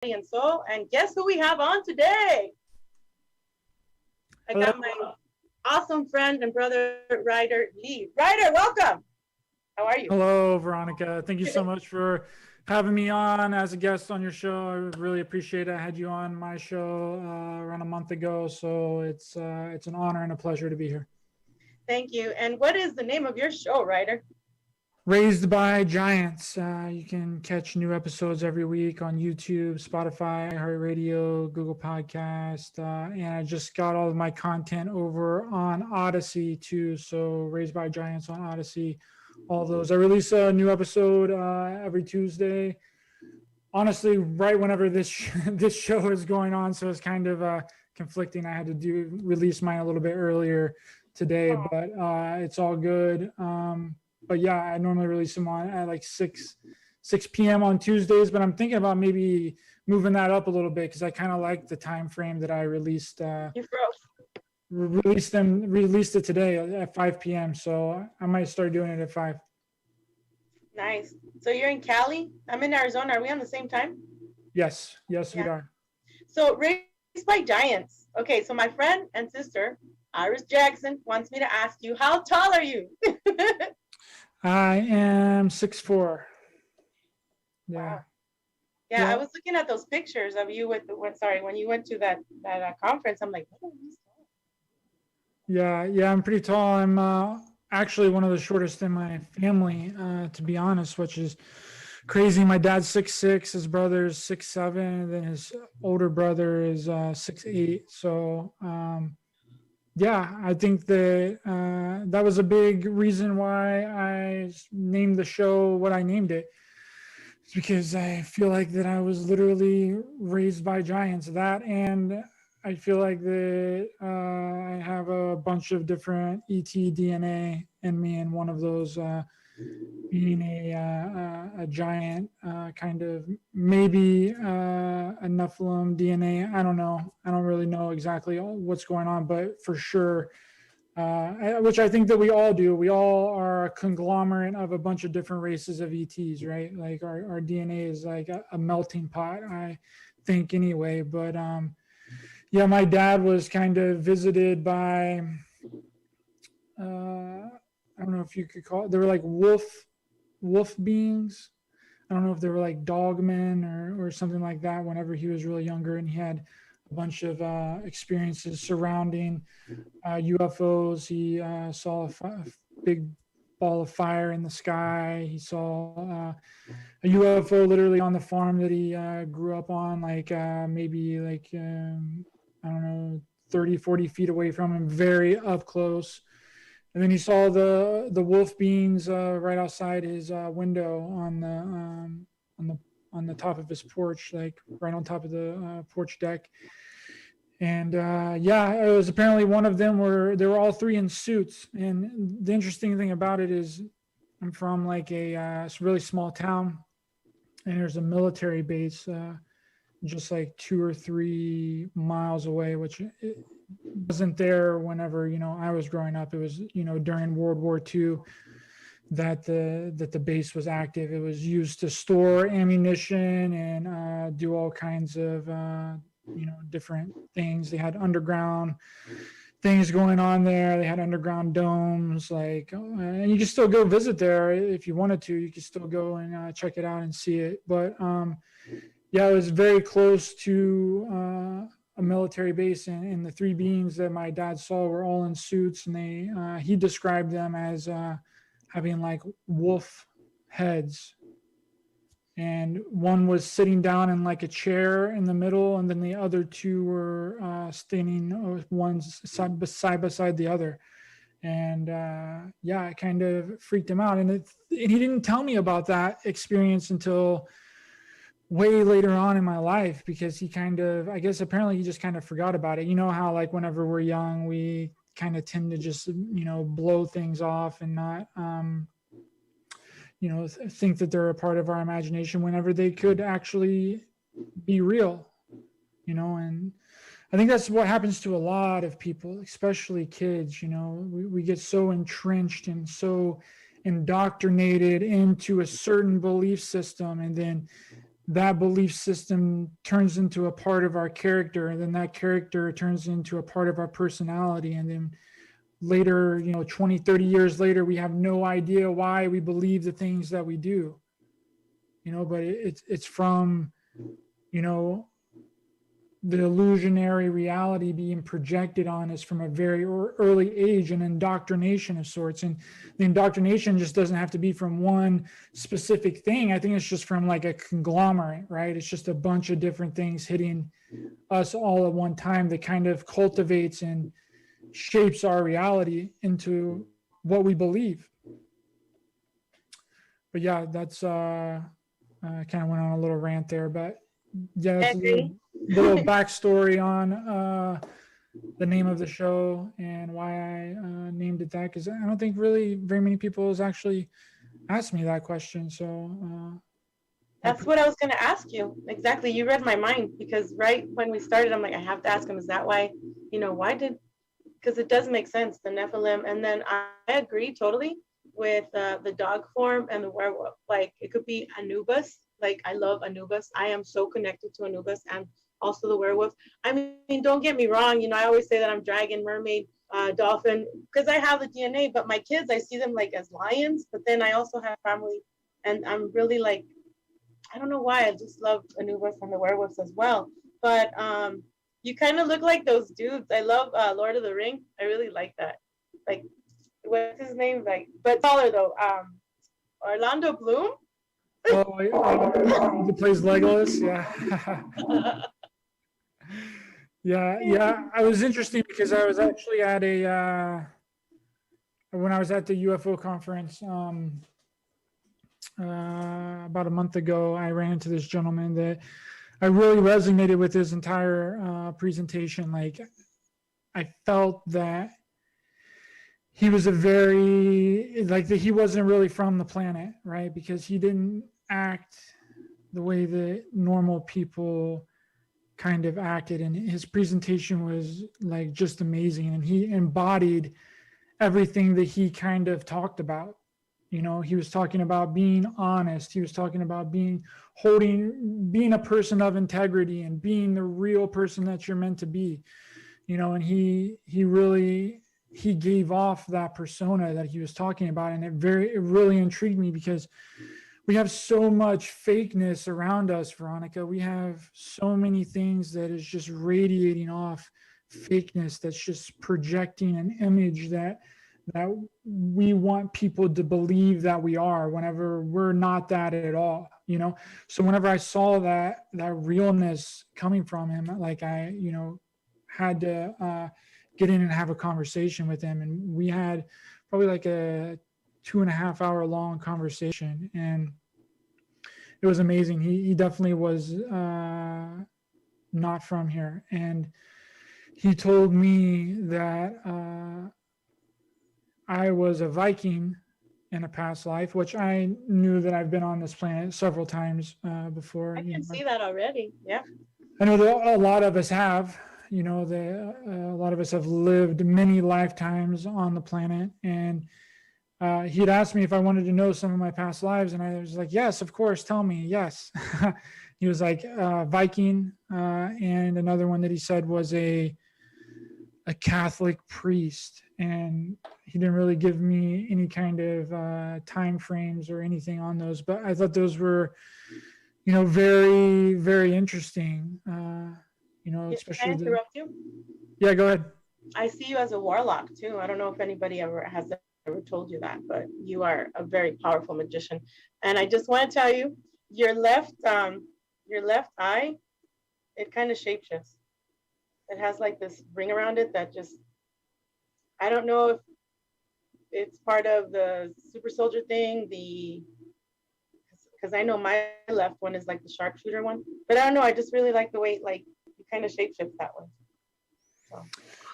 and Soul. And guess who we have on today? I Hello. got my awesome friend and brother, Ryder Lee. Ryder, welcome. How are you? Hello, Veronica. Thank you so much for having me on as a guest on your show. I really appreciate it. I had you on my show around a month ago, so it's an honor and a pleasure to be here. Thank you. And what is the name of your show, Ryder? Raised by Giants. You can catch new episodes every week on YouTube, Spotify, iHeartRadio, Google Podcast, and I just got all of my content over on Odyssey too. So Raised by Giants on Odyssey. All those. I release a new episode every Tuesday. Honestly, right whenever this show is going on, so it's kind of conflicting. I had to release mine a little bit earlier today, but it's all good. But yeah, I normally release them on at like 6 p.m. on Tuesdays, but I'm thinking about maybe moving that up a little bit because I kind of like the time frame that I released. You froze. Released it today at 5 p.m. So I might start doing it at 5. Nice. So you're in Cali? I'm in Arizona. Are we on the same time? Yes, we are. So Raised by Giants. Okay, so my friend and sister, Iris Jackson, wants me to ask you, how tall are you? I am 6'4". Yeah. Wow. Yeah, I was looking at those pictures of you when you went to that conference. I'm like, oh, he's tall. Yeah, I'm pretty tall. I'm actually one of the shortest in my family, to be honest, which is crazy. My dad's 6'6", his brother's 6'7", and then his older brother is 6'8". So yeah, I think that was a big reason why I named the show what I named it. It's because I feel like that I was literally raised by giants. That, and I feel like that I have a bunch of different ET DNA in me, and one of those being a giant, kind of maybe a Nephilim DNA. I don't know. I don't really know exactly what's going on, but for sure, which I think that we all do. We all are a conglomerate of a bunch of different races of ETs, right? Like our DNA is like a melting pot, I think anyway. But yeah, my dad was kind of visited by, I don't know if you could call it, they were like wolf beings. I don't know if they were like dogmen or something like that whenever he was really younger, and he had a bunch of experiences surrounding UFOs. He saw a big ball of fire in the sky. He saw a UFO literally on the farm that he grew up on, like maybe like, I don't know, 30, 40 feet away from him, very up close. And then he saw the wolf beings right outside his window on the top of his porch, like right on top of the porch deck. And yeah, it was apparently one of them they were all three in suits. And the interesting thing about it is I'm from like a really small town, and there's a military base just like 2 or 3 miles away, which it wasn't there whenever, I was growing up. It was, during World War II that the base was active. It was used to store ammunition and do all kinds of, different things. They had underground things going on there. They had underground domes, like, and you can still go visit there if you wanted to. You can still go and check it out and see it. But yeah, it was very close to a military base, and the three beings that my dad saw were all in suits, and he described them as having like wolf heads. And one was sitting down in like a chair in the middle, and then the other two were standing, one side beside the other. And yeah, it kind of freaked him out. And he didn't tell me about that experience until way later on in my life, because he I guess apparently he just kind of forgot about it. You know how like whenever we're young, we kind of tend to just, blow things off and not, think that they're a part of our imagination whenever they could actually be real, and I think that's what happens to a lot of people, especially kids. We get so entrenched and so indoctrinated into a certain belief system, and then that belief system turns into a part of our character, and then that character turns into a part of our personality. And then later, 20, 30 years later, we have no idea why we believe the things that we do, but it's from, the illusionary reality being projected on us from a very early age, and indoctrination of sorts. And the indoctrination just doesn't have to be from one specific thing. I think it's just from like a conglomerate, right? It's just a bunch of different things hitting us all at one time that kind of cultivates and shapes our reality into what we believe. But yeah, that's kind of went on a little rant there, but yeah, that's a little backstory on the name of the show and why I named it that, because I don't think really very many people has actually asked me that question. So that's what I was going to ask you. Exactly. You read my mind, because right when we started, I'm like, I have to ask him, is that why, because it does make sense, the Nephilim. And then I agree totally with the dog form and the werewolf. Like, it could be Anubis. Like, I love Anubis. I am so connected to Anubis, and also the werewolf. I mean, don't get me wrong. I always say that I'm dragon, mermaid, dolphin, because I have the DNA. But my kids, I see them like as lions. But then I also have family, and I'm really like, I don't know why. I just love Anubis and the werewolves as well. But you kind of look like those dudes. I love Lord of the Ring. I really like that. Like, what's his name? Like, but taller though. Orlando Bloom. oh, he plays Legolas. Yeah. Yeah. I was interesting because I was actually at when I was at the UFO conference about a month ago, I ran into this gentleman that I really resonated with his entire presentation. Like, I felt that he was he wasn't really from the planet, right? Because he didn't act the way that normal people kind of acted. And his presentation was like just amazing. And he embodied everything that he kind of talked about. He was talking about being honest. He was talking about being a person of integrity and being the real person that you're meant to be, and he gave off that persona that he was talking about. And it really intrigued me, because we have so much fakeness around us, Veronica. We have so many things that is just radiating off fakeness, that's just projecting an image that we want people to believe that we are, whenever we're not that at all. So whenever I saw that realness coming from him, like, I had to get in and have a conversation with him. And we had probably like a 2.5 hour long conversation, and it was amazing. He definitely was not from here. And he told me that I was a Viking in a past life, which I knew that I've been on this planet several times before. I can see that already. Yeah. I know that a lot of us have, a lot of us have lived many lifetimes on the planet. And he'd asked me if I wanted to know some of my past lives. And I was like, yes, of course, tell me. Yes. He was like Viking. And another one that he said was a Catholic priest. And he didn't really give me any kind of time frames or anything on those, but I thought those were, very, very interesting. Especially. Can I interrupt you? Yeah, go ahead. I see you as a warlock too. I don't know if anybody has ever told you that, but you are a very powerful magician. And I just want to tell you, your left eye, it kind of shapeshifts. It has like this ring around it that just, I don't know if it's part of the super soldier thing, because I know my left one is like the sharpshooter one, but I don't know. I just really like the way, like, you kind of shapeshift that way. So,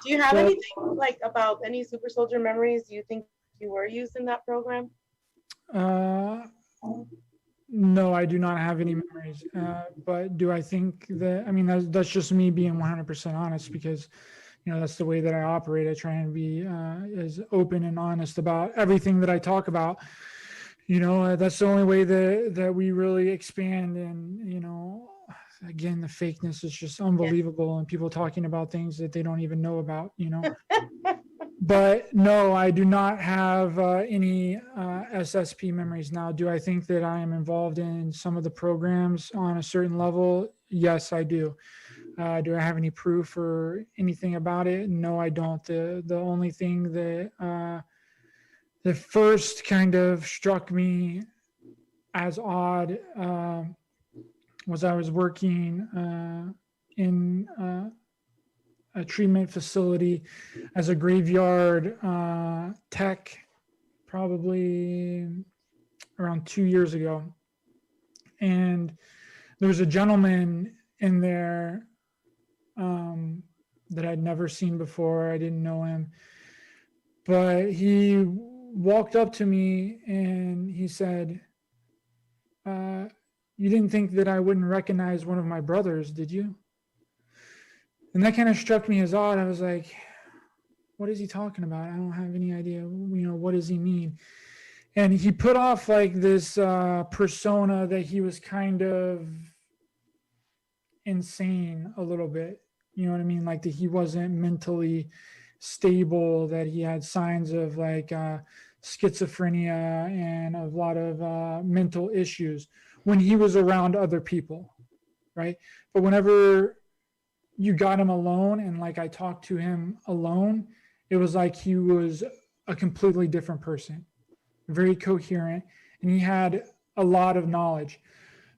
do you have anything like about any super soldier memories? Do you think you were used in that program? No, I do not have any memories. But do I think that, I mean, that's just me being 100% honest, because, that's the way that I operate. I try and be as open and honest about everything that I talk about. That's the only way that we really expand. And, again, the fakeness is just unbelievable, and people talking about things that they don't even know about. But no, I do not have any SSP memories now. Do I think that I am involved in some of the programs on a certain level? Yes, I do. Do I have any proof or anything about it? No, I don't. The only thing that first kind of struck me as odd was I was working in a treatment facility as a graveyard tech, probably around 2 years ago. And there was a gentleman in there that I'd never seen before. I didn't know him, but he walked up to me and he said, "You didn't think that I wouldn't recognize one of my brothers, did you?" And that kind of struck me as odd. I was like, what is he talking about? I don't have any idea. What does he mean? And he put off like this persona that he was kind of insane a little bit. You know what I mean? Like that he wasn't mentally stable, that he had signs of like schizophrenia and a lot of mental issues when he was around other people, right? But whenever you got him alone and like I talked to him alone, it was like he was a completely different person, very coherent, and he had a lot of knowledge.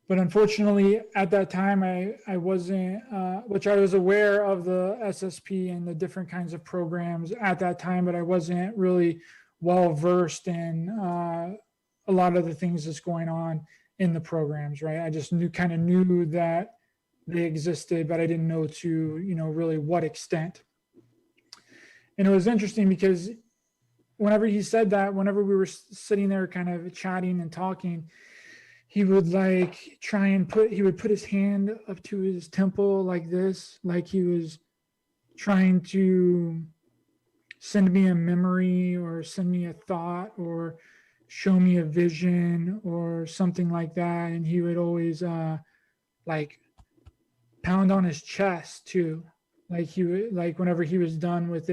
But unfortunately, at that time, I wasn't, which I was aware of the SSP and the different kinds of programs at that time, but I wasn't really well versed in a lot of the things that's going on in the programs, right? I just kind of knew that they existed, but I didn't know to, really what extent. And it was interesting because whenever he said that, whenever we were sitting there kind of chatting and talking, he would like try and he would put his hand up to his temple like this, like he was trying to send me a memory or send me a thought or show me a vision or something like that. And he would always like pound on his chest too. Like he would, like whenever he was done with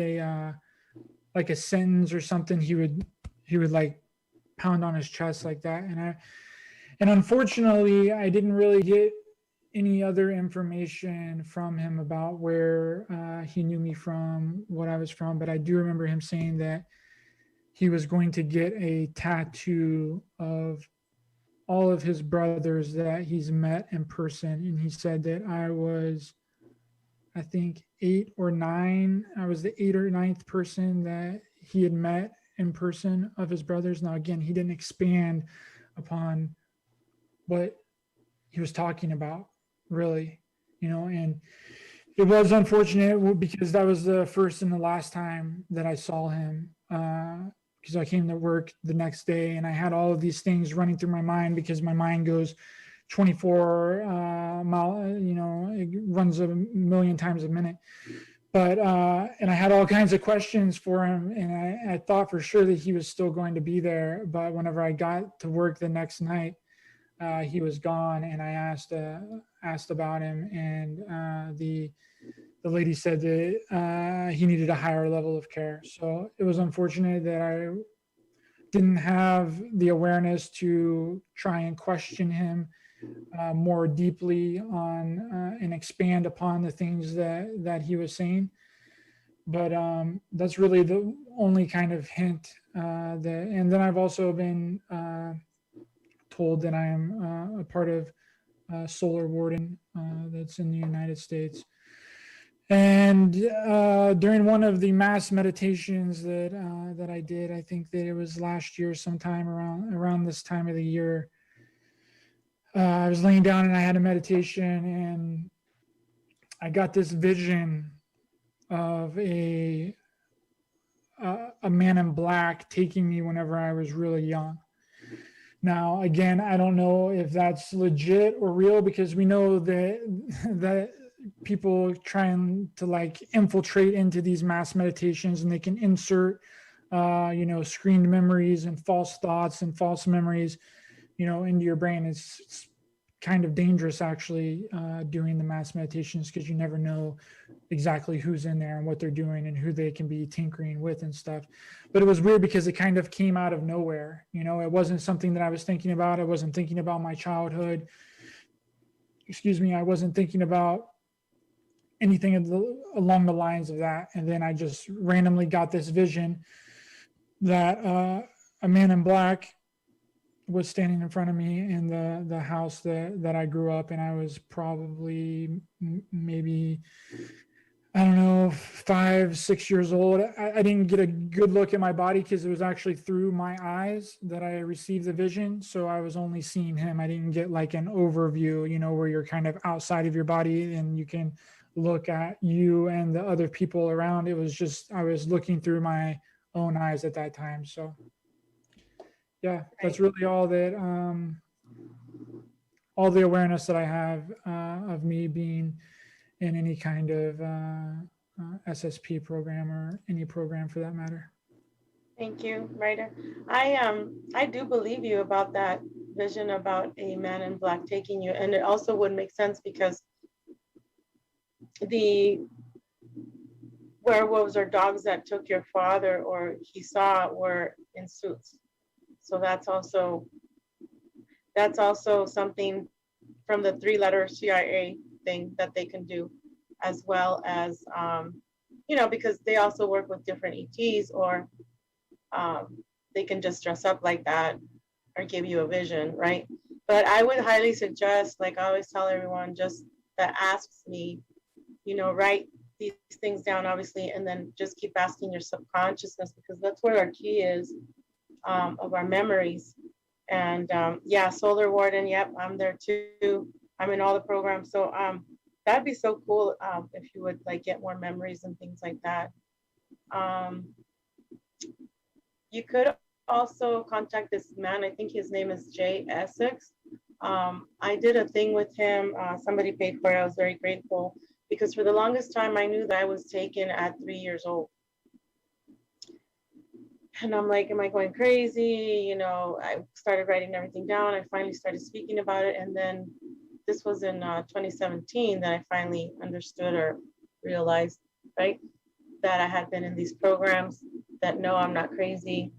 like a sentence or something, he would like pound on his chest like that. And unfortunately, I didn't really get any other information from him about where he knew me from, what I was from. But I do remember him saying that he was going to get a tattoo of all of his brothers that he's met in person. And he said that I was, I think, 8 or 9. I was the 8th or 9th person that he had met in person of his brothers. Now, again, he didn't expand upon what he was talking about, really, and it was unfortunate because that was the first and the last time that I saw him, because I came to work the next day and I had all of these things running through my mind because my mind goes 24 mile, it runs a million times a minute. But, and I had all kinds of questions for him, and I thought for sure that he was still going to be there. But whenever I got to work the next night, he was gone, and I asked about him, and the lady said that he needed a higher level of care. So it was unfortunate that I didn't have the awareness to try and question him more deeply on and expand upon the things that he was saying. But that's really the only kind of hint that. And then I've also been told that I am a part of Solar Warden that's in the United States. And during one of the mass meditations that I did, I think that it was last year, sometime around this time of the year, I was laying down and I had a meditation, and I got this vision of a man in black taking me whenever I was really young. Now, again, I don't know if that's legit or real, because we know that people trying to like infiltrate into these mass meditations, and they can insert screened memories and false thoughts and false memories, into your brain. It's kind of dangerous actually doing the mass meditations, because you never know exactly who's in there and what they're doing and who they can be tinkering with and stuff. But it was weird because it kind of came out of nowhere. It wasn't something that I was thinking about. I wasn't thinking about my childhood. Excuse me. I wasn't thinking about anything along the lines of that. And then I just randomly got this vision that a man in black was standing in front of me in the house that I grew up in. I was probably maybe, I don't know, 5, 6 years old. I didn't get a good look at my body because it was actually through my eyes that I received the vision. So I was only seeing him. I didn't get like an overview, where you're kind of outside of your body and you can look at you and the other people around. It was just, I was looking through my own eyes at that time. So yeah, that's really all the awareness that I have of me being in any kind of SSP program, or any program for that matter. Thank you, Ryder. I do believe you about that vision about a man in black taking you, and it also would make sense because the werewolves or dogs that took your father or he saw were in suits. So that's also something from the 3-letter CIA thing that they can do, as well as because they also work with different ETs, or they can just dress up like that or give you a vision, right? But I would highly suggest, like I always tell everyone, just that asks me, write these things down, obviously, and then just keep asking your subconsciousness, because that's where our key is, of our memories. And yeah, Solar Warden, yep, I'm there too. I'm in all the programs. So that'd be so cool if you would like get more memories and things like that. You could also contact this man. I think his name is Jay Essex. I did a thing with him. Somebody paid for it. I was very grateful, because for the longest time I knew that I was taken at 3 years old. And I'm like, am I going crazy? I started writing everything down. I finally started speaking about it. And then this was in 2017 that I finally understood or realized, right, that I had been in these programs, that no, I'm not crazy.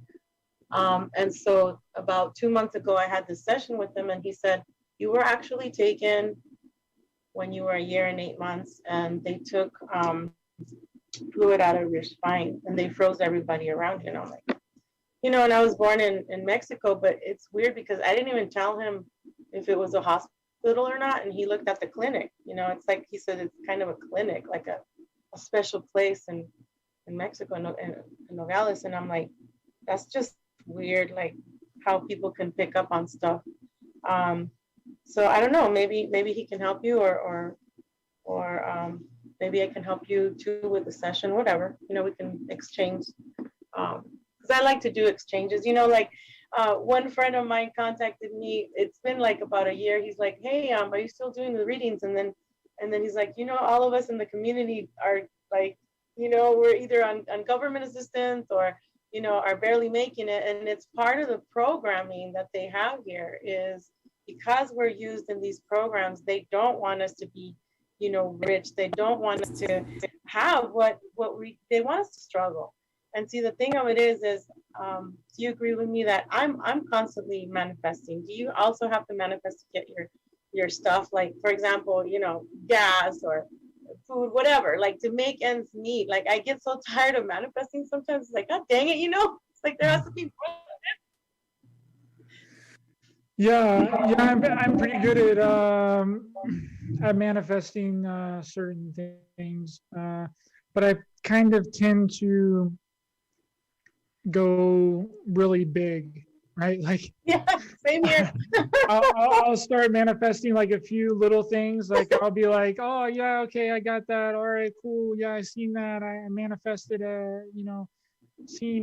And so about 2 months ago, I had this session with him, and he said, you were actually taken when you were 1 year and 8 months, and they took fluid out of your spine, and they froze everybody around you. And I'm like, and I was born in Mexico, but it's weird because I didn't even tell him if it was a hospital or not. And he looked at the clinic, it's like, he said, it's kind of a clinic, like a special place in Mexico, in Nogales. And I'm like, that's just weird, like how people can pick up on stuff. So I don't know, maybe he can help you, or maybe I can help you too with the session, whatever, we can exchange. Because I like to do exchanges, like one friend of mine contacted me. It's been like about a year. He's like, hey, are you still doing the readings? And then he's like, all of us in the community are like, we're either on government assistance or, are barely making it. And it's part of the programming that they have here, is because we're used in these programs, they don't want us to be, rich. They don't want us to have they want us to struggle. And see, the thing of it is do you agree with me that I'm constantly manifesting? Do you also have to manifest to get your stuff? Like, for example, gas or food, whatever, like to make ends meet. Like, I get so tired of manifesting sometimes. It's like, God dang it, it's like there has to be more. Yeah, I'm pretty good at manifesting certain things, but I kind of tend to go really big, right? Like, Yeah, same here. I'll start manifesting like a few little things. Like, I'll be like, oh yeah, okay, I got that. All right, cool. Yeah, I seen that. I manifested seen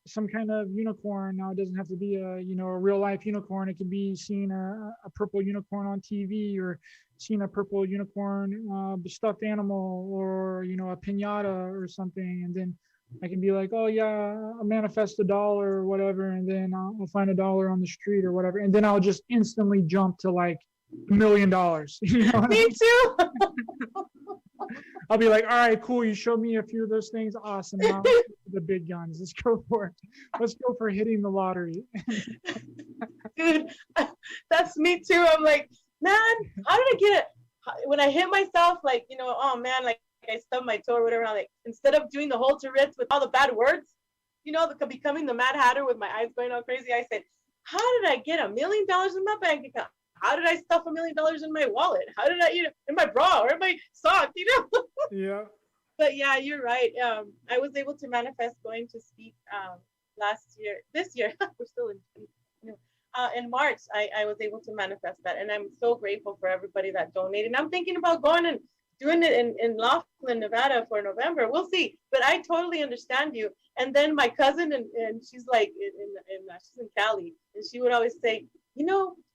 some kind of unicorn. Now it doesn't have to be a real life unicorn. It can be seeing a purple unicorn on TV, or seeing a purple unicorn stuffed animal, or a piñata or something. And then I can be like, oh yeah, I'll manifest $1 or whatever, and then I'll find $1 on the street or whatever, and then I'll just instantly jump to like $1 million. You know what I Me mean? too. I'll be like, all right, cool. You showed me a few of those things. Awesome. Now let's go for the big guns. Let's go for it. Let's go for hitting the lottery. Dude, that's me too. I'm like, man, how did I get it? When I hit myself, like, oh man, like I stubbed my toe or whatever, I'm like, instead of doing the whole Tourette's with all the bad words, becoming the Mad Hatter with my eyes going all crazy, I said, how did I get $1 million in my bank account? How did I stuff $1 million in my wallet? How did I, in my bra or in my sock, Yeah. But yeah, you're right. I was able to manifest going to speak this year, we're still in March, I was able to manifest that. And I'm so grateful for everybody that donated. And I'm thinking about going and doing it in Laughlin, Nevada for November. We'll see. But I totally understand you. And then my cousin, and she's like, she's in Cali, and she would always say,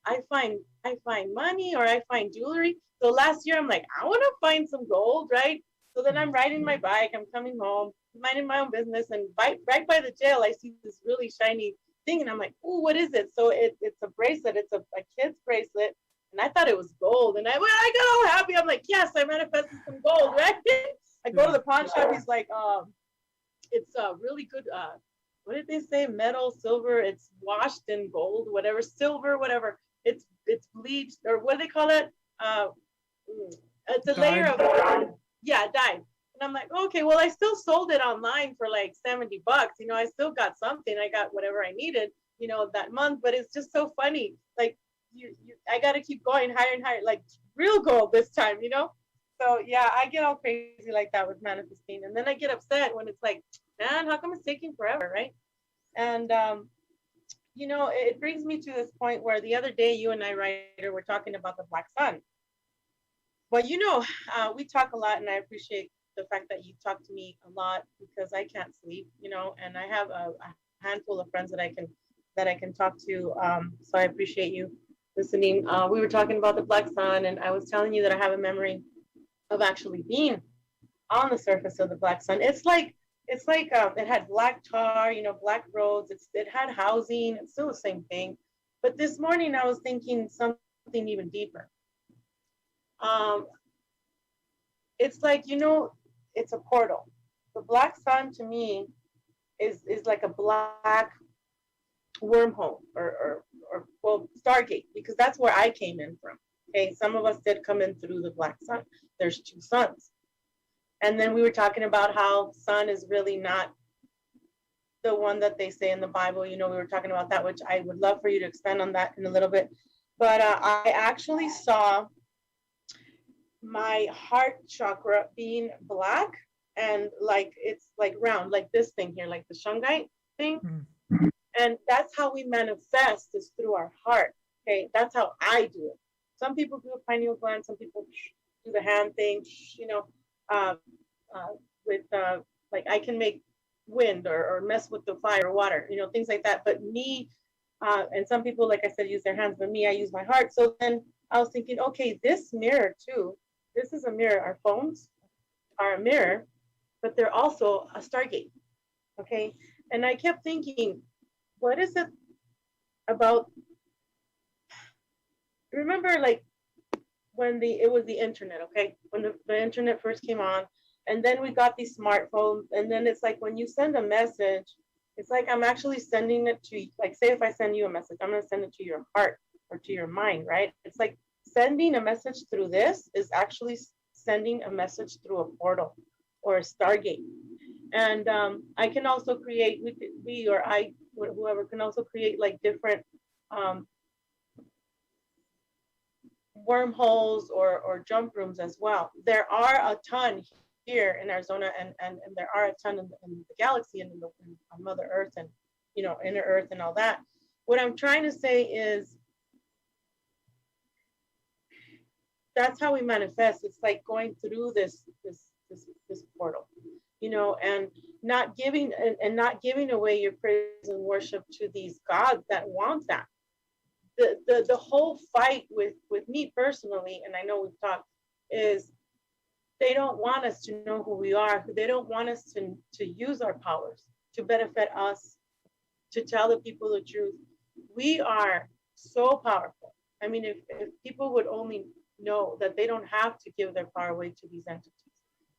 I find money or I find jewelry. So last year I'm like, I want to find some gold, right? So then I'm riding my bike, I'm coming home, minding my own business, and right by the jail, I see this really shiny thing, and I'm like, "Ooh, what is it?" So it's a bracelet. It's a kid's bracelet, and I thought it was gold. And I got all happy. I'm like, "Yes, I manifested some gold." Right? I go to the pawn shop. He's like, it's a really good. What did they say? Metal, silver. It's washed in gold, whatever, silver, whatever. It's bleached, or what do they call it? It's a layer of dyed. And I'm like, okay, well, I still sold it online for like $70. I still got something. I got whatever I needed, that month. But it's just so funny. Like I got to keep going higher and higher, like real gold this time. So yeah, I get all crazy like that with manifesting, and then I get upset when it's like, man, how come it's taking forever, right? And it brings me to this point where the other day you and I, Ryder, were talking about the black sun. Well, we talk a lot, and I appreciate the fact that you talk to me a lot because I can't sleep, and I have a handful of friends that I can talk to. So I appreciate you listening. We were talking about the black sun, and I was telling you that I have a memory of actually being on the surface of the black sun. It's like it had black tar, black roads. It had housing. It's still the same thing. But this morning I was thinking something even deeper. It's like, it's a portal. The black sun to me is like a black wormhole or well, Stargate, because that's where I came in from. Okay, some of us did come in through the black sun. There's two suns. And then we were talking about how sun is really not the one that they say in the Bible. We were talking about that, which I would love for you to expand on that in a little bit. But I actually saw my heart chakra being black and like it's like round, like this thing here, like the shungite thing. And that's how we manifest, is through our heart. Okay, that's how I do it. Some people do a pineal gland, some people do the hand thing, with like I can make wind or mess with the fire or water, things like that. But me, and some people, like I said, use their hands, but me, I use my heart. So then I was thinking, okay, this mirror too, this is a mirror. Our phones are a mirror, but they're also a Stargate. Okay. And I kept thinking, what is it about? Remember, like when it was the internet, okay? When the internet first came on, and then we got these smartphones, and then it's like when you send a message, it's like I'm actually sending it to, like, say if I send you a message, I'm going to send it to your heart or to your mind, right? It's like sending a message through this is actually sending a message through a portal or a Stargate. And I can also create, we or I, whoever can also create like different wormholes or jump rooms as well. There are a ton here in Arizona, and there are a ton in the galaxy and on Mother Earth and inner Earth and all that. What I'm trying to say is that's how we manifest. It's like going through this portal, and not giving away your praise and worship to these gods that want that. The whole fight with me personally, and I know we've talked, is They don't want us to know who we are. They don't want us to use our powers to benefit us, to tell the people the truth. We are so powerful. I mean, if people would only know that they don't have to give their power away to these entities,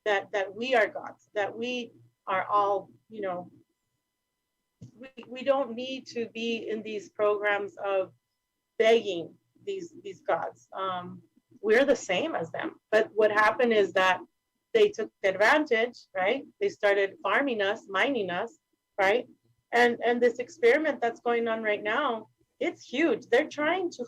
that we are gods, that we are all, we don't need to be in these programs of begging these gods. We're the same as them. But what happened is that they took advantage, right? They started farming us, mining us, right? And this experiment that's going on right now, it's huge. They're trying to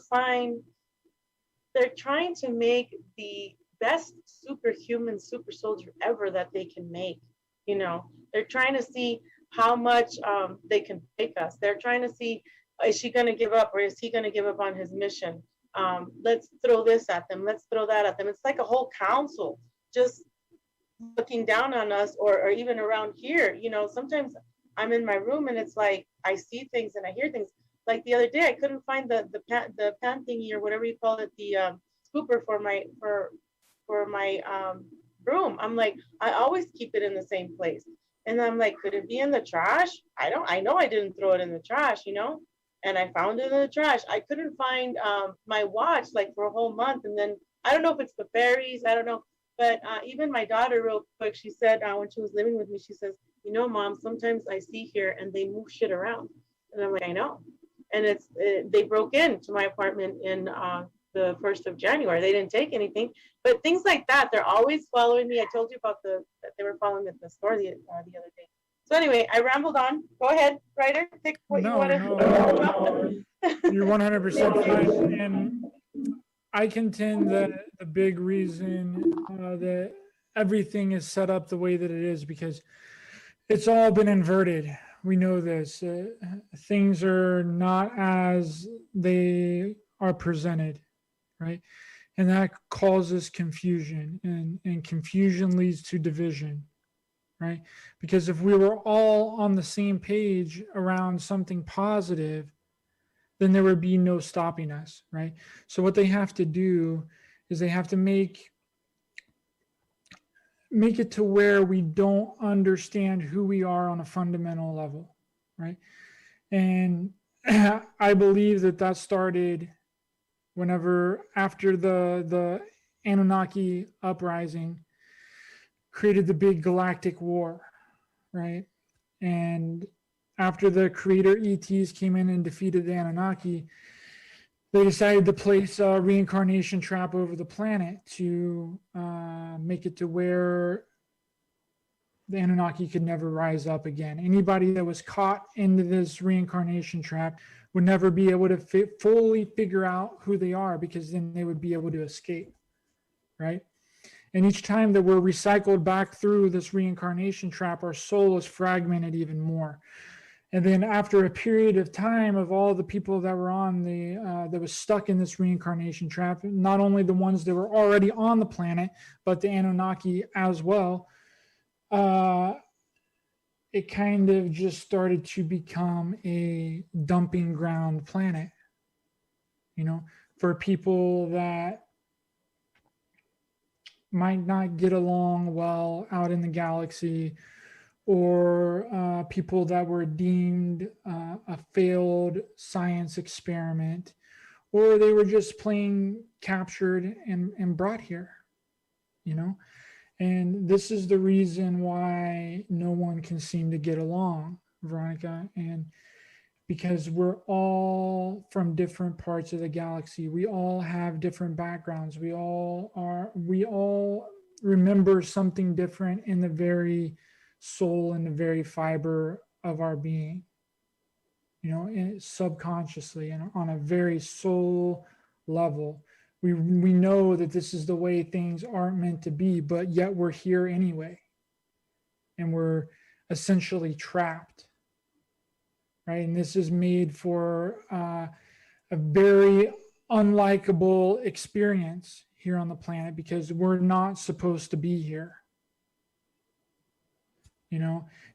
make the best superhuman super soldier ever that they can make. They're trying to see how much they can take us. They're trying to see, is she going to give up or is he going to give up on his mission? Let's throw this at them. Let's throw that at them. It's like a whole council just looking down on us, or even around here. Sometimes I'm in my room and it's like I see things and I hear things. Like the other day, I couldn't find the pan thingy or whatever you call it, the scooper for my room. I'm like, I always keep it in the same place, and I'm like, could it be in the trash? I know I didn't throw it in the trash, and I found it in the trash. I couldn't find my watch like for a whole month, and then I don't know if it's the fairies, I don't know, but even my daughter, real quick, she said when she was living with me, she says, Mom, sometimes I see here and they move shit around, and I'm like, I know. And they broke into my apartment in the 1st of January. They didn't take anything, but things like that, they're always following me. I told you about that they were following me at the store the other day. So anyway, I rambled on. Go ahead, writer, pick what you want to. No, you're 100% fine. And I contend that the big reason that everything is set up the way that it is because it's all been inverted. We know this. Things are not as they are presented, right? And that causes confusion, and confusion leads to division, right? Because if we were all on the same page around something positive, then there would be no stopping us, right? So what they have to do is they have to make it to where we don't understand who we are on a fundamental level, right? And I believe that started whenever, after the Anunnaki uprising created the big galactic war, right? And after the creator ETs came in and defeated the Anunnaki, they decided to place a reincarnation trap over the planet to make it to where the Anunnaki could never rise up again. Anybody that was caught into this reincarnation trap would never be able to fully figure out who they are, because then they would be able to escape, right? And each time that we're recycled back through this reincarnation trap, our soul is fragmented even more. And then after a period of time of all the people that were on that was stuck in this reincarnation trap, not only the ones that were already on the planet, but the Anunnaki as well, it kind of just started to become a dumping ground planet, for people that might not get along well out in the galaxy, or people that were deemed a failed science experiment, or they were just plain captured and brought here, And this is the reason why no one can seem to get along, Veronica, and because we're all from different parts of the galaxy. We all have different backgrounds. We all remember something different in the very soul and the very fiber of our being, subconsciously and on a very soul level. We know that this is the way things aren't meant to be, but yet we're here anyway. And we're essentially trapped, right? And this is made for a very unlikable experience here on the planet, because we're not supposed to be here.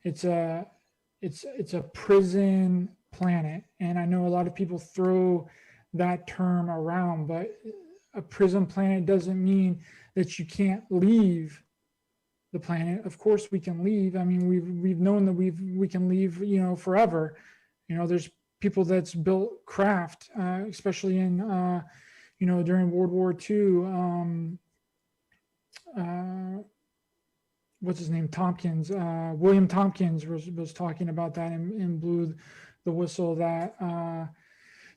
It's a prison planet. And I know a lot of people throw that term around, but a prison planet doesn't mean that you can't leave the planet. Of course we can leave. I mean, we've known that we can leave, forever. There's people that's built craft, especially in, during World War II. What's his name? Tompkins, William Tompkins was talking about that and blew the whistle that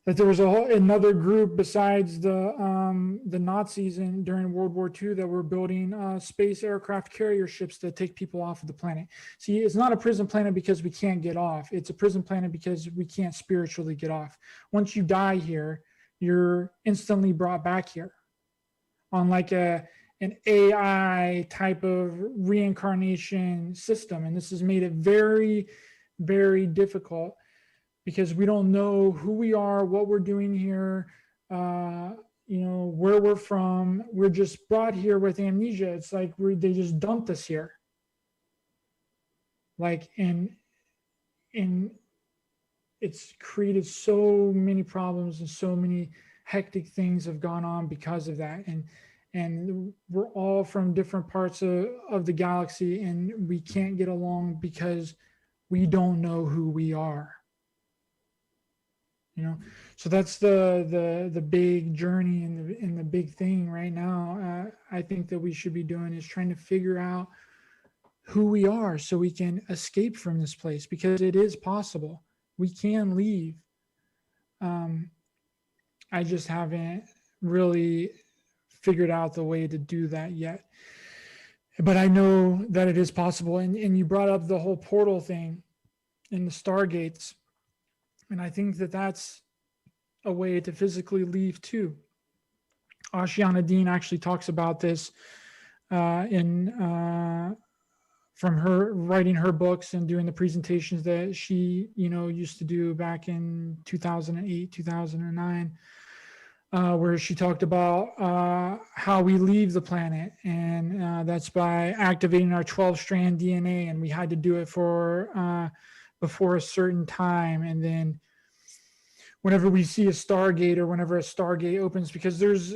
there was another group besides the Nazis during World War II that were building space aircraft carrier ships to take people off of the planet. See, it's not a prison planet because we can't get off. It's a prison planet because we can't spiritually get off. Once you die here, you're instantly brought back here on like an AI type of reincarnation system. And this has made it very, very difficult because we don't know who we are, what we're doing here, where we're from. We're just brought here with amnesia. It's like they just dumped us here. Like, and it's created so many problems and so many hectic things have gone on because of that. And we're all from different parts of the galaxy, and we can't get along because we don't know who we are. So that's the big journey and the big thing right now. I think that we should be doing is trying to figure out who we are so we can escape from this place, because it is possible. We can leave. I just haven't really figured out the way to do that yet. But I know that it is possible. And you brought up the whole portal thing in the Stargates. And I think that that's a way to physically leave too. Ashiana Dean actually talks about this from her writing her books and doing the presentations that she, used to do back in 2008, 2009, where she talked about how we leave the planet. And that's by activating our 12-strand DNA. And we had to do it before a certain time. And then whenever we see a Stargate or whenever a Stargate opens, because there's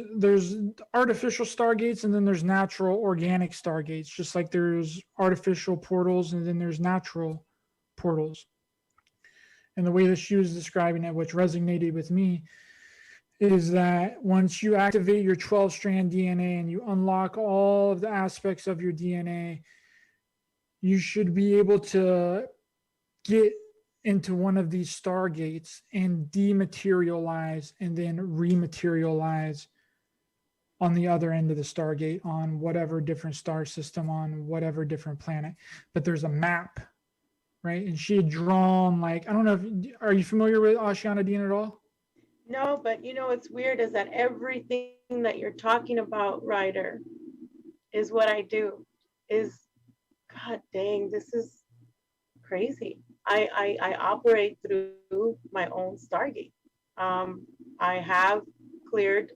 artificial Stargates and then there's natural organic Stargates, just like there's artificial portals and then there's natural portals. And the way that she was describing it, which resonated with me, is that once you activate your 12-strand DNA and you unlock all of the aspects of your DNA, you should be able to get into one of these Stargates and dematerialize and then rematerialize on the other end of the Stargate on whatever different star system, on whatever different planet. But there's a map, right? And she had drawn, like, I don't know, are you familiar with Ashiana Dean at all? No, but what's weird is that everything that you're talking about, Ryder, is what I do. God dang, this is crazy. I operate through my own Stargate. I have cleared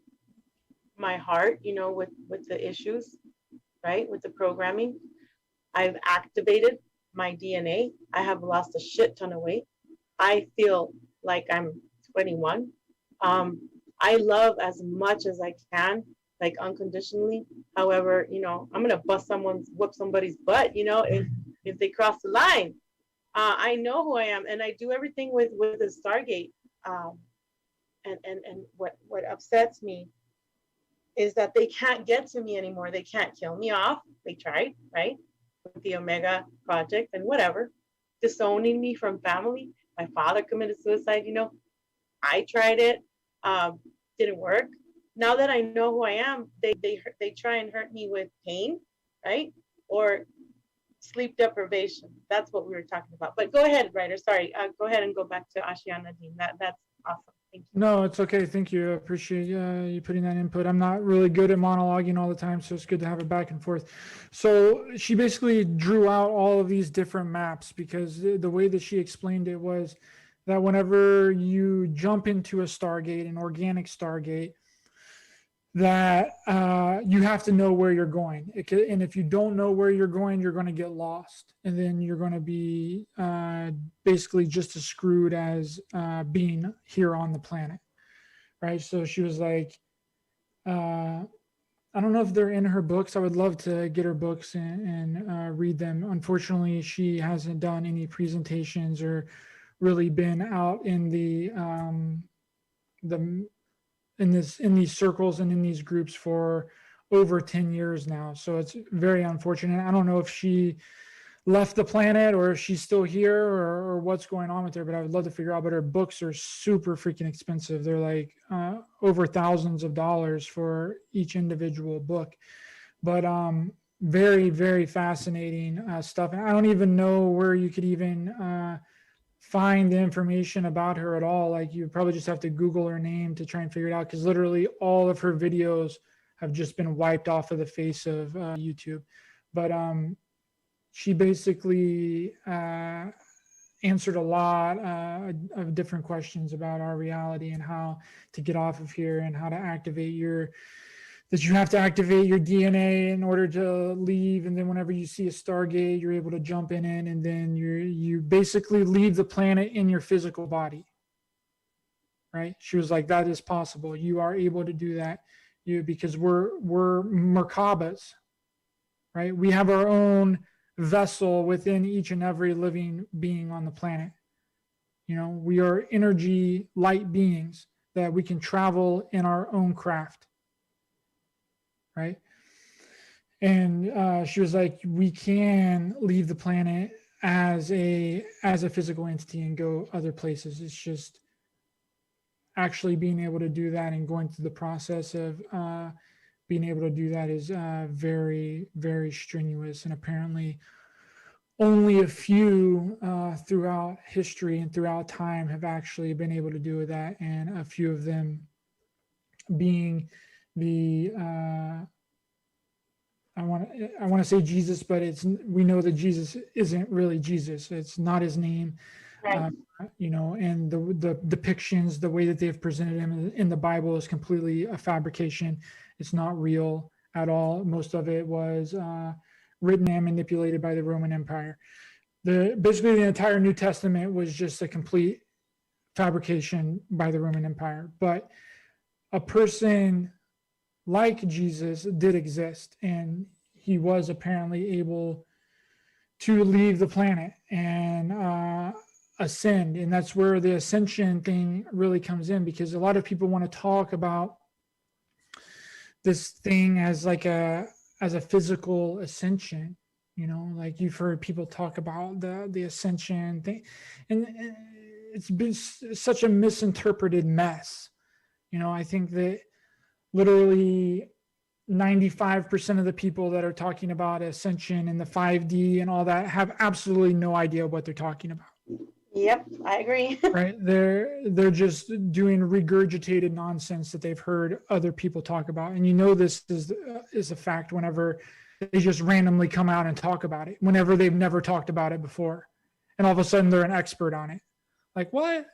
my heart, with the issues, right, with the programming. I've activated my DNA. I have lost a shit ton of weight. I feel like I'm 21. I love as much as I can, like unconditionally. However, I'm gonna whoop somebody's butt, if they cross the line. I know who I am, and I do everything with the Stargate. And what upsets me is that they can't get to me anymore. They can't kill me off. They tried, right, with the Omega Project and whatever, disowning me from family. My father committed suicide. I tried it, didn't work. Now that I know who I am, they try and hurt me with pain, right, or sleep deprivation. That's what we were talking about. But go ahead, Ryder. Sorry. Go ahead and go back to Ashiana Dean. That's awesome. Thank you. No, it's okay. Thank you. I appreciate you putting that input. I'm not really good at monologuing all the time, so it's good to have it back and forth. So she basically drew out all of these different maps, because the way that she explained it was that whenever you jump into a Stargate, an organic Stargate, that you have to know where you're going. And if you don't know where you're going to get lost. And then you're going to be basically just as screwed as being here on the planet. Right. So she was like, I don't know if they're in her books. I would love to get her books and read them. Unfortunately, she hasn't done any presentations or really been out in the in these circles and in these groups for over 10 years now. So it's very unfortunate. I don't know if she left the planet or if she's still here or what's going on with her, but I would love to figure out. But her books are super freaking expensive. They're like over thousands of dollars for each individual book. But very, very fascinating stuff. And I don't even know where you could even find the information about her at all. Like you probably just have to Google her name to try and figure it out, because literally all of her videos have just been wiped off of the face of YouTube. But she basically answered a lot of different questions about our reality and how to get off of here and how to activate that you have to activate your DNA in order to leave. And then whenever you see a Stargate, you're able to jump in it, and then you basically leave the planet in your physical body. Right? She was like, that is possible. You are able to do that. Because we're Merkabas, right? We have our own vessel within each and every living being on the planet. We are energy light beings that we can travel in our own craft. Right. And she was like, we can leave the planet as a physical entity and go other places. It's just actually being able to do that and going through the process of being able to do that is very, very strenuous. And apparently only a few throughout history and throughout time have actually been able to do that. And a few of them being the I want to say Jesus, but we know that Jesus isn't really Jesus. It's not his name. Right. And the depictions, the way that they've presented him in the Bible is completely a fabrication. It's not real at all. Most of it was written and manipulated by the Roman Empire. Basically the entire New Testament was just a complete fabrication by the Roman Empire. But a person like Jesus did exist, and he was apparently able to leave the planet and ascend. And that's where the ascension thing really comes in, because a lot of people want to talk about this thing as like a physical ascension. Like you've heard people talk about the ascension thing, and it's been such a misinterpreted mess. I think that literally 95% of the people that are talking about ascension and the 5D and all that have absolutely no idea what they're talking about. Yep, I agree. Right? They're just doing regurgitated nonsense that they've heard other people talk about. And this is a fact whenever they just randomly come out and talk about it, whenever they've never talked about it before. And all of a sudden they're an expert on it. Like, what?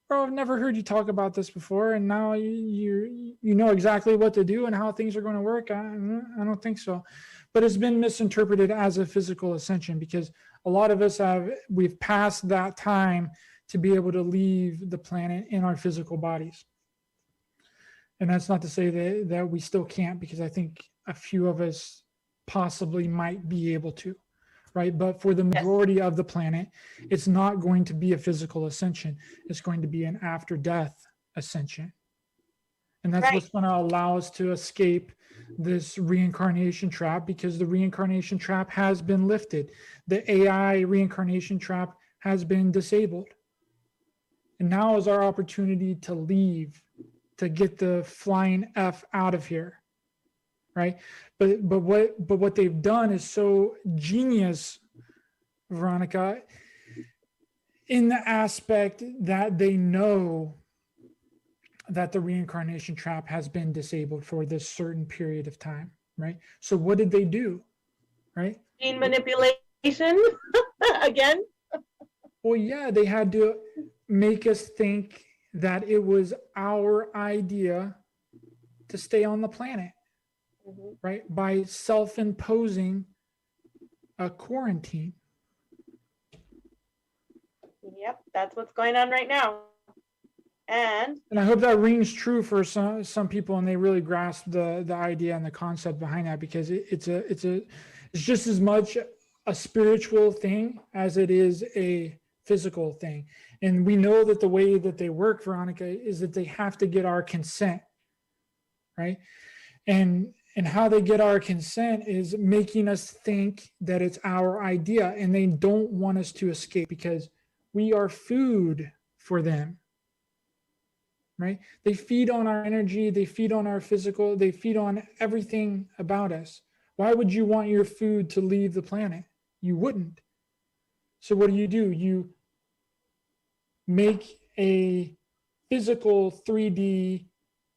Bro, I've never heard you talk about this before, and now you know exactly what to do and how things are going to work. I don't think so. But it's been misinterpreted as a physical ascension, because a lot of us we've passed that time to be able to leave the planet in our physical bodies. And that's not to say that we still can't, because I think a few of us possibly might be able to. Right. But for the majority of the planet, it's not going to be a physical ascension. It's going to be an after death ascension. And that's what's going to allow us to escape this reincarnation trap, because the reincarnation trap has been lifted. The AI reincarnation trap has been disabled. And now is our opportunity to leave, to get the flying F out of here. Right. But what they've done is so genius, Veronica, in the aspect that they know that the reincarnation trap has been disabled for this certain period of time. Right. So what did they do? Right. Gene manipulation again. Well, yeah, they had to make us think that it was our idea to stay on the planet. Right, by self-imposing a quarantine. Yep, that's what's going on right now. And I hope that rings true for some people, and they really grasp the idea and the concept behind that, because it's just as much a spiritual thing as it is a physical thing. And we know that the way that they work, Veronica, is that they have to get our consent, right? And how they get our consent is making us think that it's our idea, and they don't want us to escape because we are food for them, right? They feed on our energy, they feed on our physical, they feed on everything about us. Why would you want your food to leave the planet? You wouldn't. So what do? You make a physical 3D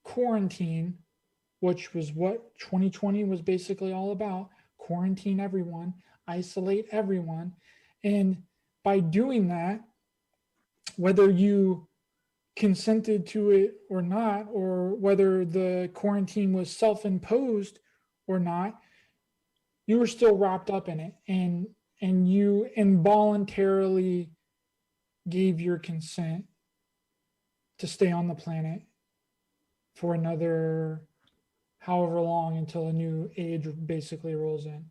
quarantine, which was what 2020 was basically all about: quarantine everyone, isolate everyone. And by doing that, whether you consented to it or not, or whether the quarantine was self-imposed or not, you were still wrapped up in it, and you involuntarily gave your consent to stay on the planet for another however long until a new age basically rolls in.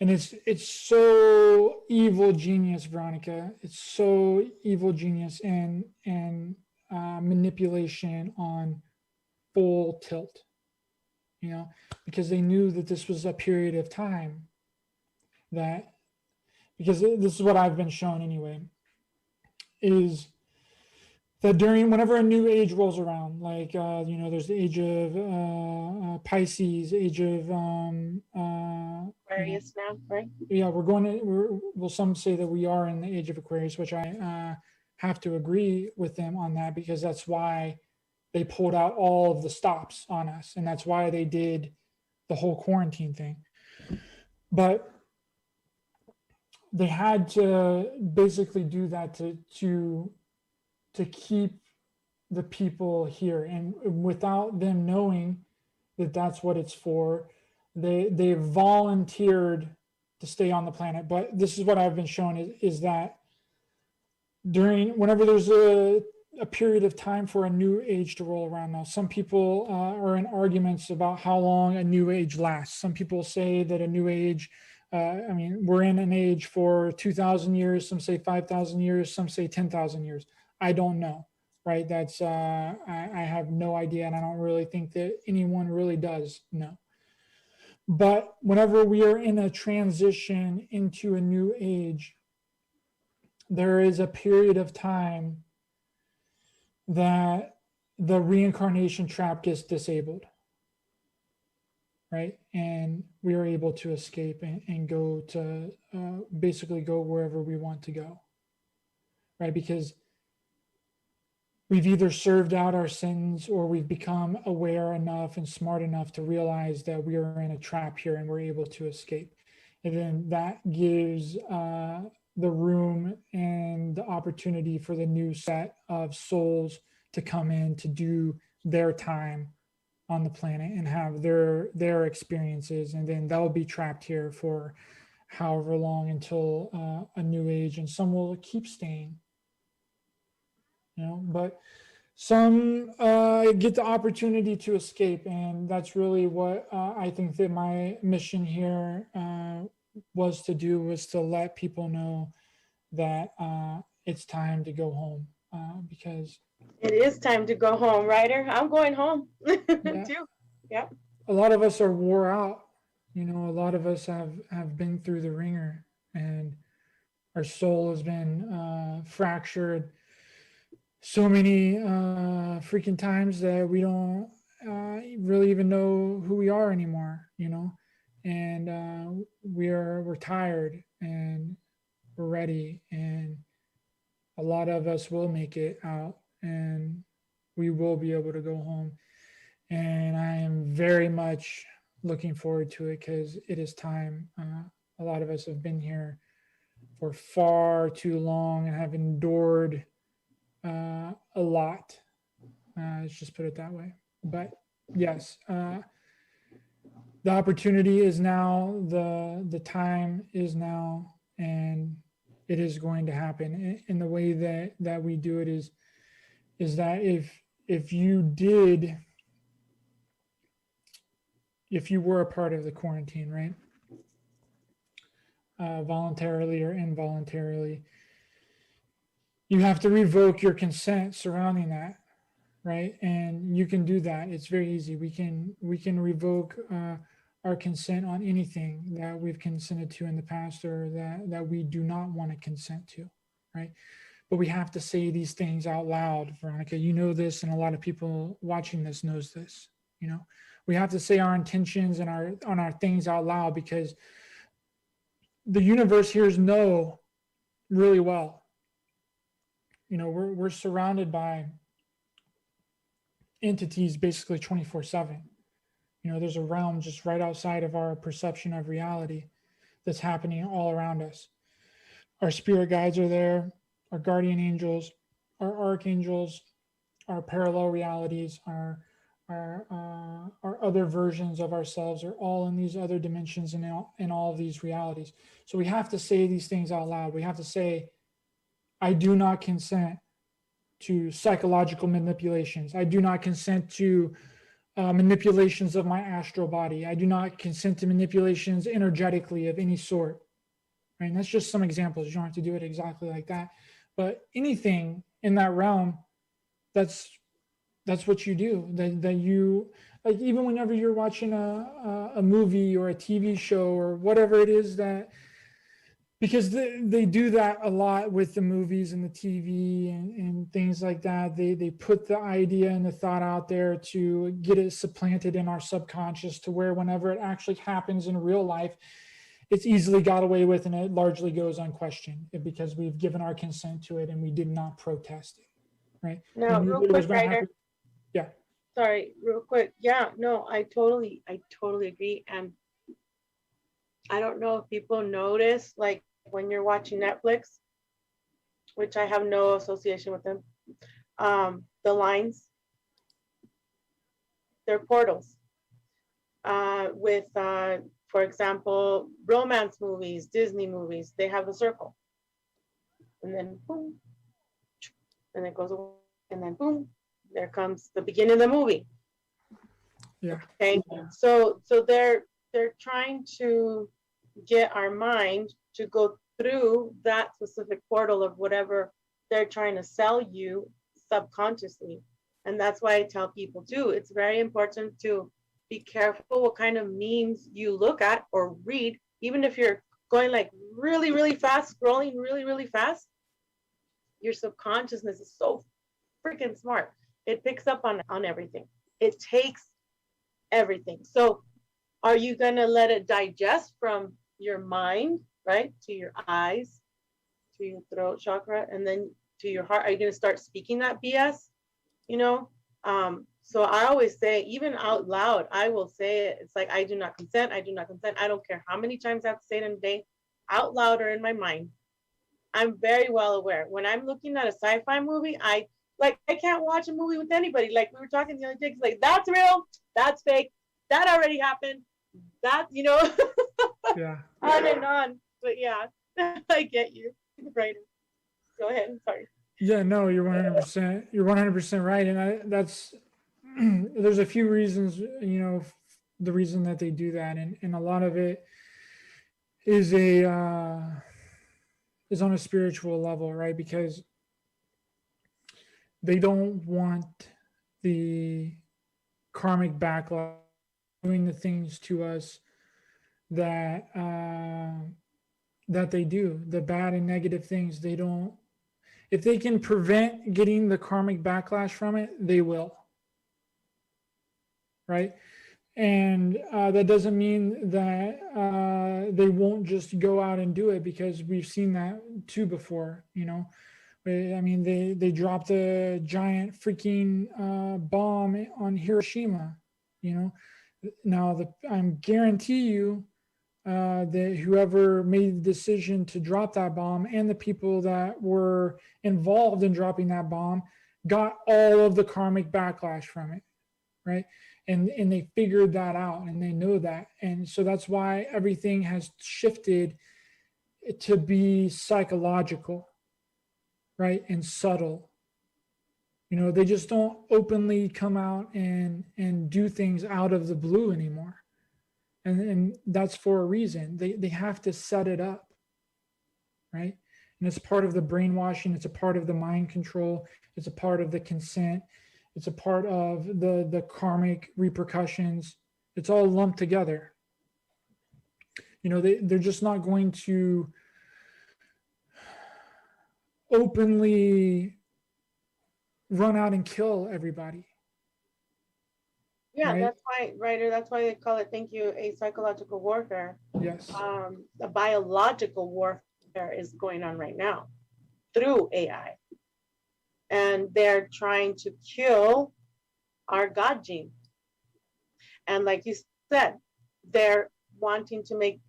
And it's so evil genius, Veronica. It's so evil genius, and manipulation on full tilt, because they knew that this was a period of time that, because this is what I've been shown anyway, is that whenever a new age rolls around, like, there's the age of Pisces, age of, Aquarius now, right? yeah, well, some say that we are in the age of Aquarius, which I have to agree with them on that, because that's why they pulled out all of the stops on us. And that's why they did the whole quarantine thing. But they had to basically do that to keep the people here. And without them knowing that that's what it's for, they volunteered to stay on the planet. But this is what I've been shown is that whenever there's a period of time for a new age to roll around. Now, some people are in arguments about how long a new age lasts. Some people say that a new age, we're in an age for 2,000 years. Some say 5,000 years. Some say 10,000 years. I don't know, right? That's I have no idea, and I don't really think that anyone really does know. But whenever we are in a transition into a new age, there is a period of time that the reincarnation trap gets disabled, right? And we are able to escape and go to basically go wherever we want to go, right? Because we've either served out our sins, or we've become aware enough and smart enough to realize that we are in a trap here and we're able to escape. And then that gives the room and the opportunity for the new set of souls to come in to do their time on the planet and have their experiences. And then they'll be trapped here for however long until a new age, and some will keep staying. But some get the opportunity to escape, and that's really what I think that my mission here was to let people know that it's time to go home, because It is time to go home, Ryder. I'm going home yeah, too. Yep. a lot of us are wore out. A lot of us have been through the ringer, and our soul has been fractured so many freaking times that we don't really even know who we are anymore, and we're tired and we're ready, and a lot of us will make it out, and we will be able to go home. And I am very much looking forward to it, because it is time. A lot of us have been here for far too long and have endured a lot. Let's just put it that way. But yes, the opportunity is now, the time is now, and it is going to happen. And the way that we do it is is that if you did, if you were a part of the quarantine, right, voluntarily or involuntarily, you have to revoke your consent surrounding that, right? And you can do that. It's very easy. We can revoke our consent on anything that we've consented to in the past, or that we do not want to consent to, right? But we have to say these things out loud, Veronica. You know this, and a lot of people watching this knows this. You know, we have to say our intentions and our things out loud, because the universe hears no really well. You know, we're surrounded by entities basically 24/7. You know, there's a realm just right outside of our perception of reality that's happening all around us. Our spirit guides are there, our guardian angels, our archangels, our parallel realities, our other versions of ourselves are all in these other dimensions, and in all of these realities. So we have to say these things out loud. We have to say, I do not consent to psychological manipulations. I do not consent to manipulations of my astral body. I do not consent to manipulations energetically of any sort. Right? And that's just some examples. You don't have to do it exactly like that. But anything in that realm, that's what you do. That you, like, even whenever you're watching a movie or a TV show or whatever it is, that, because they do that a lot with the movies and the TV and things like that. They put the idea and the thought out there to get it supplanted in our subconscious, to where whenever it actually happens in real life, it's easily got away with, and it largely goes unquestioned, because we've given our consent to it and we did not protest it, right? Now, real quick, Ryder. Yeah. Sorry, real quick. Yeah, no, I totally agree. And I don't know if people notice, like, when you're watching Netflix, which I have no association with them, the lines, they're portals. With, for example, romance movies, Disney movies, they have a circle. And then boom, and it goes away, and then boom, there comes the beginning of the movie. Yeah. Okay. So they're trying to get our mind to go through that specific portal of whatever they're trying to sell you subconsciously. And that's why I tell people too, it's very important to be careful what kind of memes you look at or read. Even if you're going like really, really fast, scrolling really, really fast, your subconsciousness is so freaking smart. It picks up on everything. It takes everything. So are you going to let it digest from your mind, right, to your eyes, to your throat chakra, and then to your heart? Are you going to start speaking that BS? You know, so I always say, even out loud, I will say it. It's like, I do not consent. I do not consent. I don't care how many times I have to say it in a day, out loud or in my mind. I'm very well aware. When I'm looking at a sci-fi movie, I can't watch a movie with anybody. Like we were talking the other day, it's like, that's real, that's fake, that already happened. That, you know, Yeah. on and on. But yeah, I get you. Right. Go ahead. I'm sorry. Yeah, no, you're 100%. You're 100% right, and that's there's a few reasons. You know, the reason that they do that, and a lot of it is is on a spiritual level, right? Because they don't want the karmic backlash doing the things to us that that they do, the bad and negative things. They don't. If they can prevent getting the karmic backlash from it, they will. Right? And that doesn't mean that they won't just go out and do it, because we've seen that too before. You know, I mean, they dropped a giant freaking bomb on Hiroshima. You know, now I guarantee you that whoever made the decision to drop that bomb and the people that were involved in dropping that bomb got all of the karmic backlash from it, right? And they figured that out, and they know that. And so that's why everything has shifted to be psychological, right? And subtle. They just don't openly come out and do things out of the blue anymore. And that's for a reason. They have to set it up, right? And it's part of the brainwashing, it's a part of the mind control, it's a part of the consent, it's a part of the karmic repercussions. It's all lumped together. They're just not going to openly run out and kill everybody. Yeah, right? that's why, writer. That's why they call it. Thank you. A psychological warfare. Yes. A biological warfare is going on right now through AI, and they're trying to kill our God gene. And like you said, they're wanting to make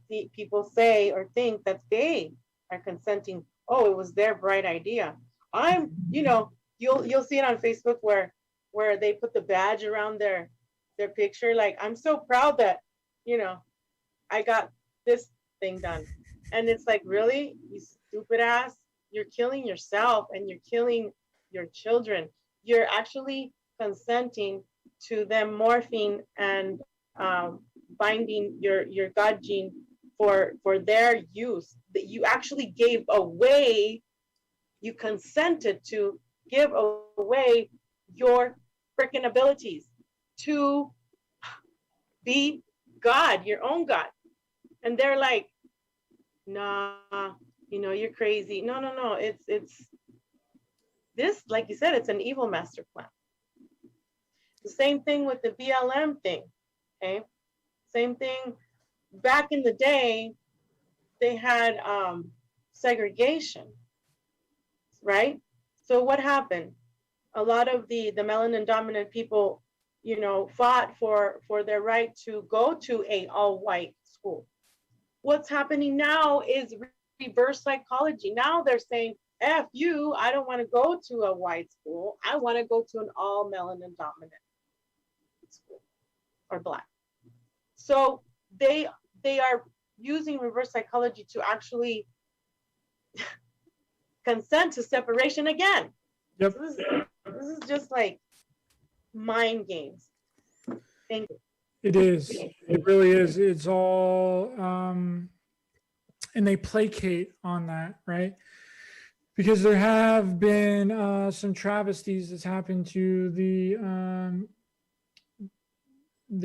the people say or think that they are consenting. Oh, it was their bright idea. You'll see it on Facebook where they put the badge around their picture. Like, I'm so proud that, I got this thing done. And it's like, really, you stupid ass, you're killing yourself and you're killing your children. You're actually consenting to them morphing and binding your God gene for their use. That you actually gave away, you consented to give away your freaking abilities to be God, your own God. And they're like, nah, you're crazy. No. It's this, like you said, it's an evil master plan. The same thing with the BLM thing. Okay. Same thing. Back in the day, they had segregation, right? So what happened? A lot of the melanin dominant people, fought for their right to go to a all white school. What's happening now is reverse psychology. Now they're saying, F you, I don't want to go to a white school. I want to go to an all melanin dominant school or Black. So they are using reverse psychology to actually consent to separation again. Yep. So this is just like mind games. Thank you. It is. It really is. It's all, and they placate on that, right? Because there have been some travesties that's happened to the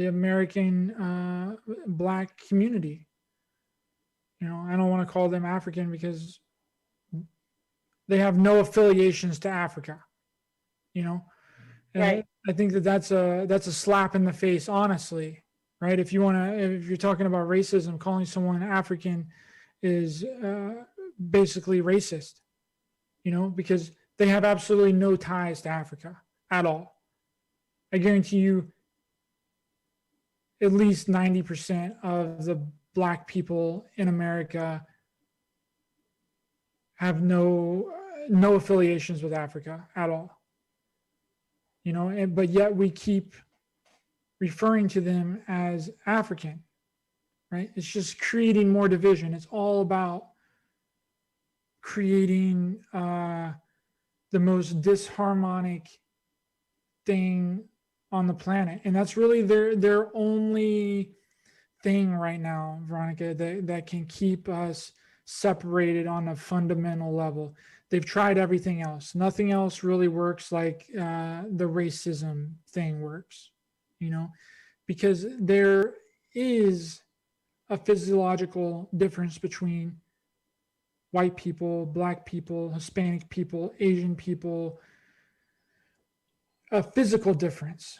American Black community. I don't want to call them African because they have no affiliations to Africa. And Right. I think that's a slap in the face, honestly, right? If you're talking about racism, calling someone African is basically racist, because they have absolutely no ties to Africa at all. I guarantee you, at least 90% of the Black people in America have no affiliations with Africa at all. But yet we keep referring to them as African, right? It's just creating more division. It's all about creating the most disharmonic thing on the planet. And that's really their only thing right now, Veronica, that can keep us separated on a fundamental level. They've tried everything else. Nothing else really works like the racism thing works, because there is a physiological difference between white people, Black people, Hispanic people, Asian people, a physical difference,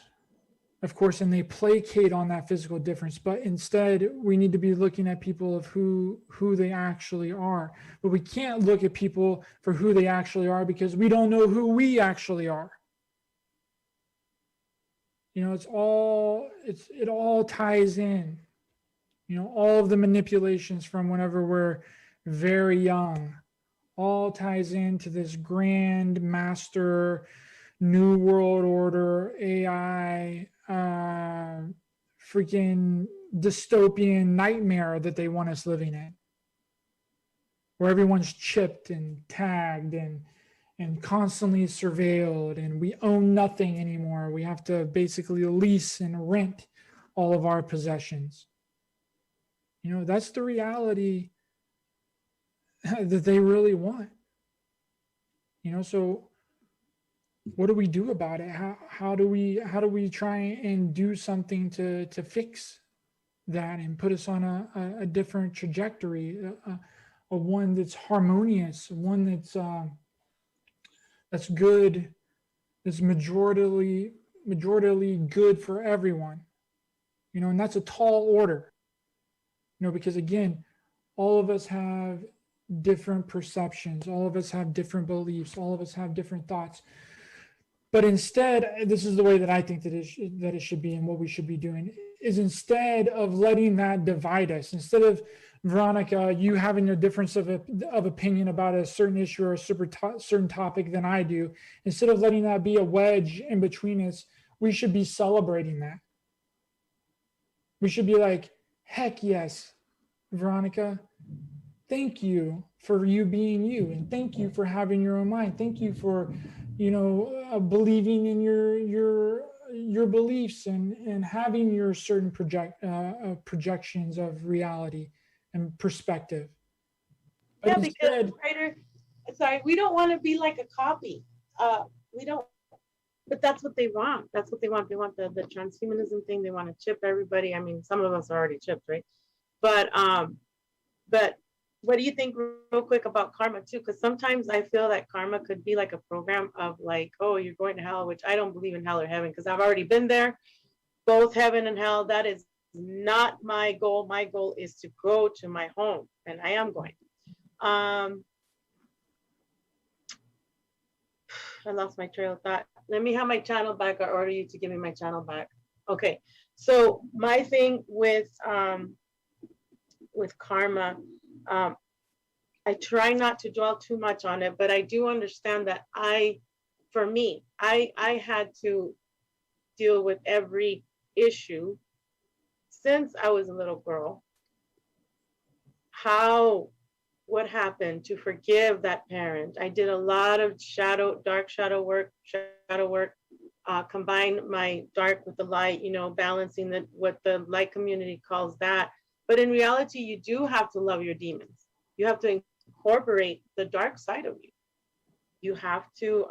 of course, and they placate on that physical difference. But instead, we need to be looking at people of who they actually are. But we can't look at people for who they actually are because we don't know who we actually are. It all ties in. All of the manipulations from whenever we're very young, all ties into this grand master new world order AI freaking dystopian nightmare that they want us living in, where everyone's chipped and tagged and and constantly surveilled, and we own nothing anymore. We have to basically lease and rent all of our possessions. That's the reality that they really want. So what do we do about it? How do we try and do something to fix that and put us on a different trajectory, a one that's harmonious, one that's good, that's majoritarily good for everyone. And that's a tall order. Because again, all of us have different perceptions, all of us have different beliefs, all of us have different thoughts. But instead, this is the way that I think that it should be, and what we should be doing is, instead of letting that divide us, instead of, Veronica, you having a difference of opinion about a certain issue or a certain topic than I do, instead of letting that be a wedge in between us, we should be celebrating that. We should be like, heck yes, Veronica, thank you for you being you, and thank you for having your own mind. Thank you for believing in your beliefs and having your certain projections of reality and perspective. Yeah, because writer, sorry, we don't want to be like a copy. We don't, but that's what they want. That's what they want. They want the transhumanism thing. They want to chip everybody. I mean, some of us are already chipped, right? But what do you think, real quick, about karma too? Because sometimes I feel that karma could be like a program of like, oh, you're going to hell, which I don't believe in hell or heaven, because I've already been there, both heaven and hell. That is not my goal. My goal is to go to my home, and I am going. I lost my trail of thought. Let me have my channel back, or order you to give me my channel back. Okay, so my thing with karma, I try not to dwell too much on it, but I do understand that I had to deal with every issue since I was a little girl. What happened to forgive that parent? I did a lot of dark shadow work, combine my dark with the light, balancing what the light community calls that. But in reality, you do have to love your demons. You have to incorporate the dark side of you. You have to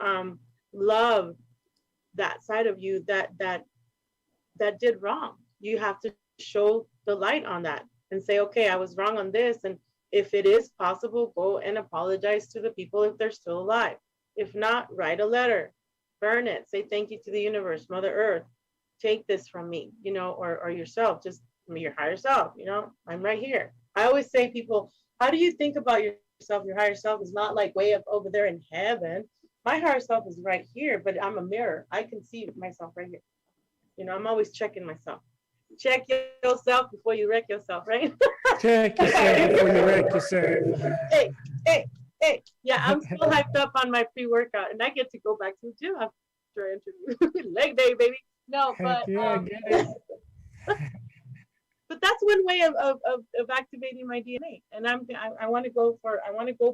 love that side of you that did wrong. You have to show the light on that and say, okay, I was wrong on this. And if it is possible, go and apologize to the people if they're still alive. If not, write a letter, burn it, say thank you to the universe, Mother Earth, take this from me, or yourself, just your higher self, I'm right here. I always say, people, how do you think about yourself? Your higher self is not like way up over there in heaven. My higher self is right here, but I'm a mirror. I can see myself right here. I'm always checking myself. Check yourself before you wreck yourself, right? Check yourself before you wreck yourself. Hey. Yeah, I'm still hyped up on my pre-workout, and I get to go back to the gym after I interview. Leg day, baby. No, but yeah, get it. But that's one way of activating my DNA. And I want to go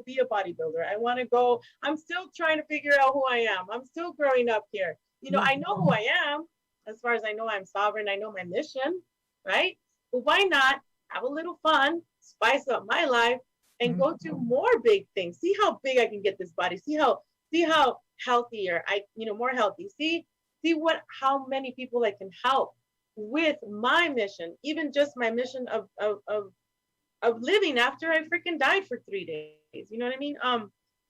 be a bodybuilder. I'm still trying to figure out who I am. I'm still growing up here. I know who I am. As far as I know, I'm sovereign. I know my mission, right? But why not have a little fun, spice up my life, and go to more big things? See how big I can get this body. See how healthier more healthy. See how many people I can help with my mission, even just my mission of living after I freaking died for 3 days. You know what I mean?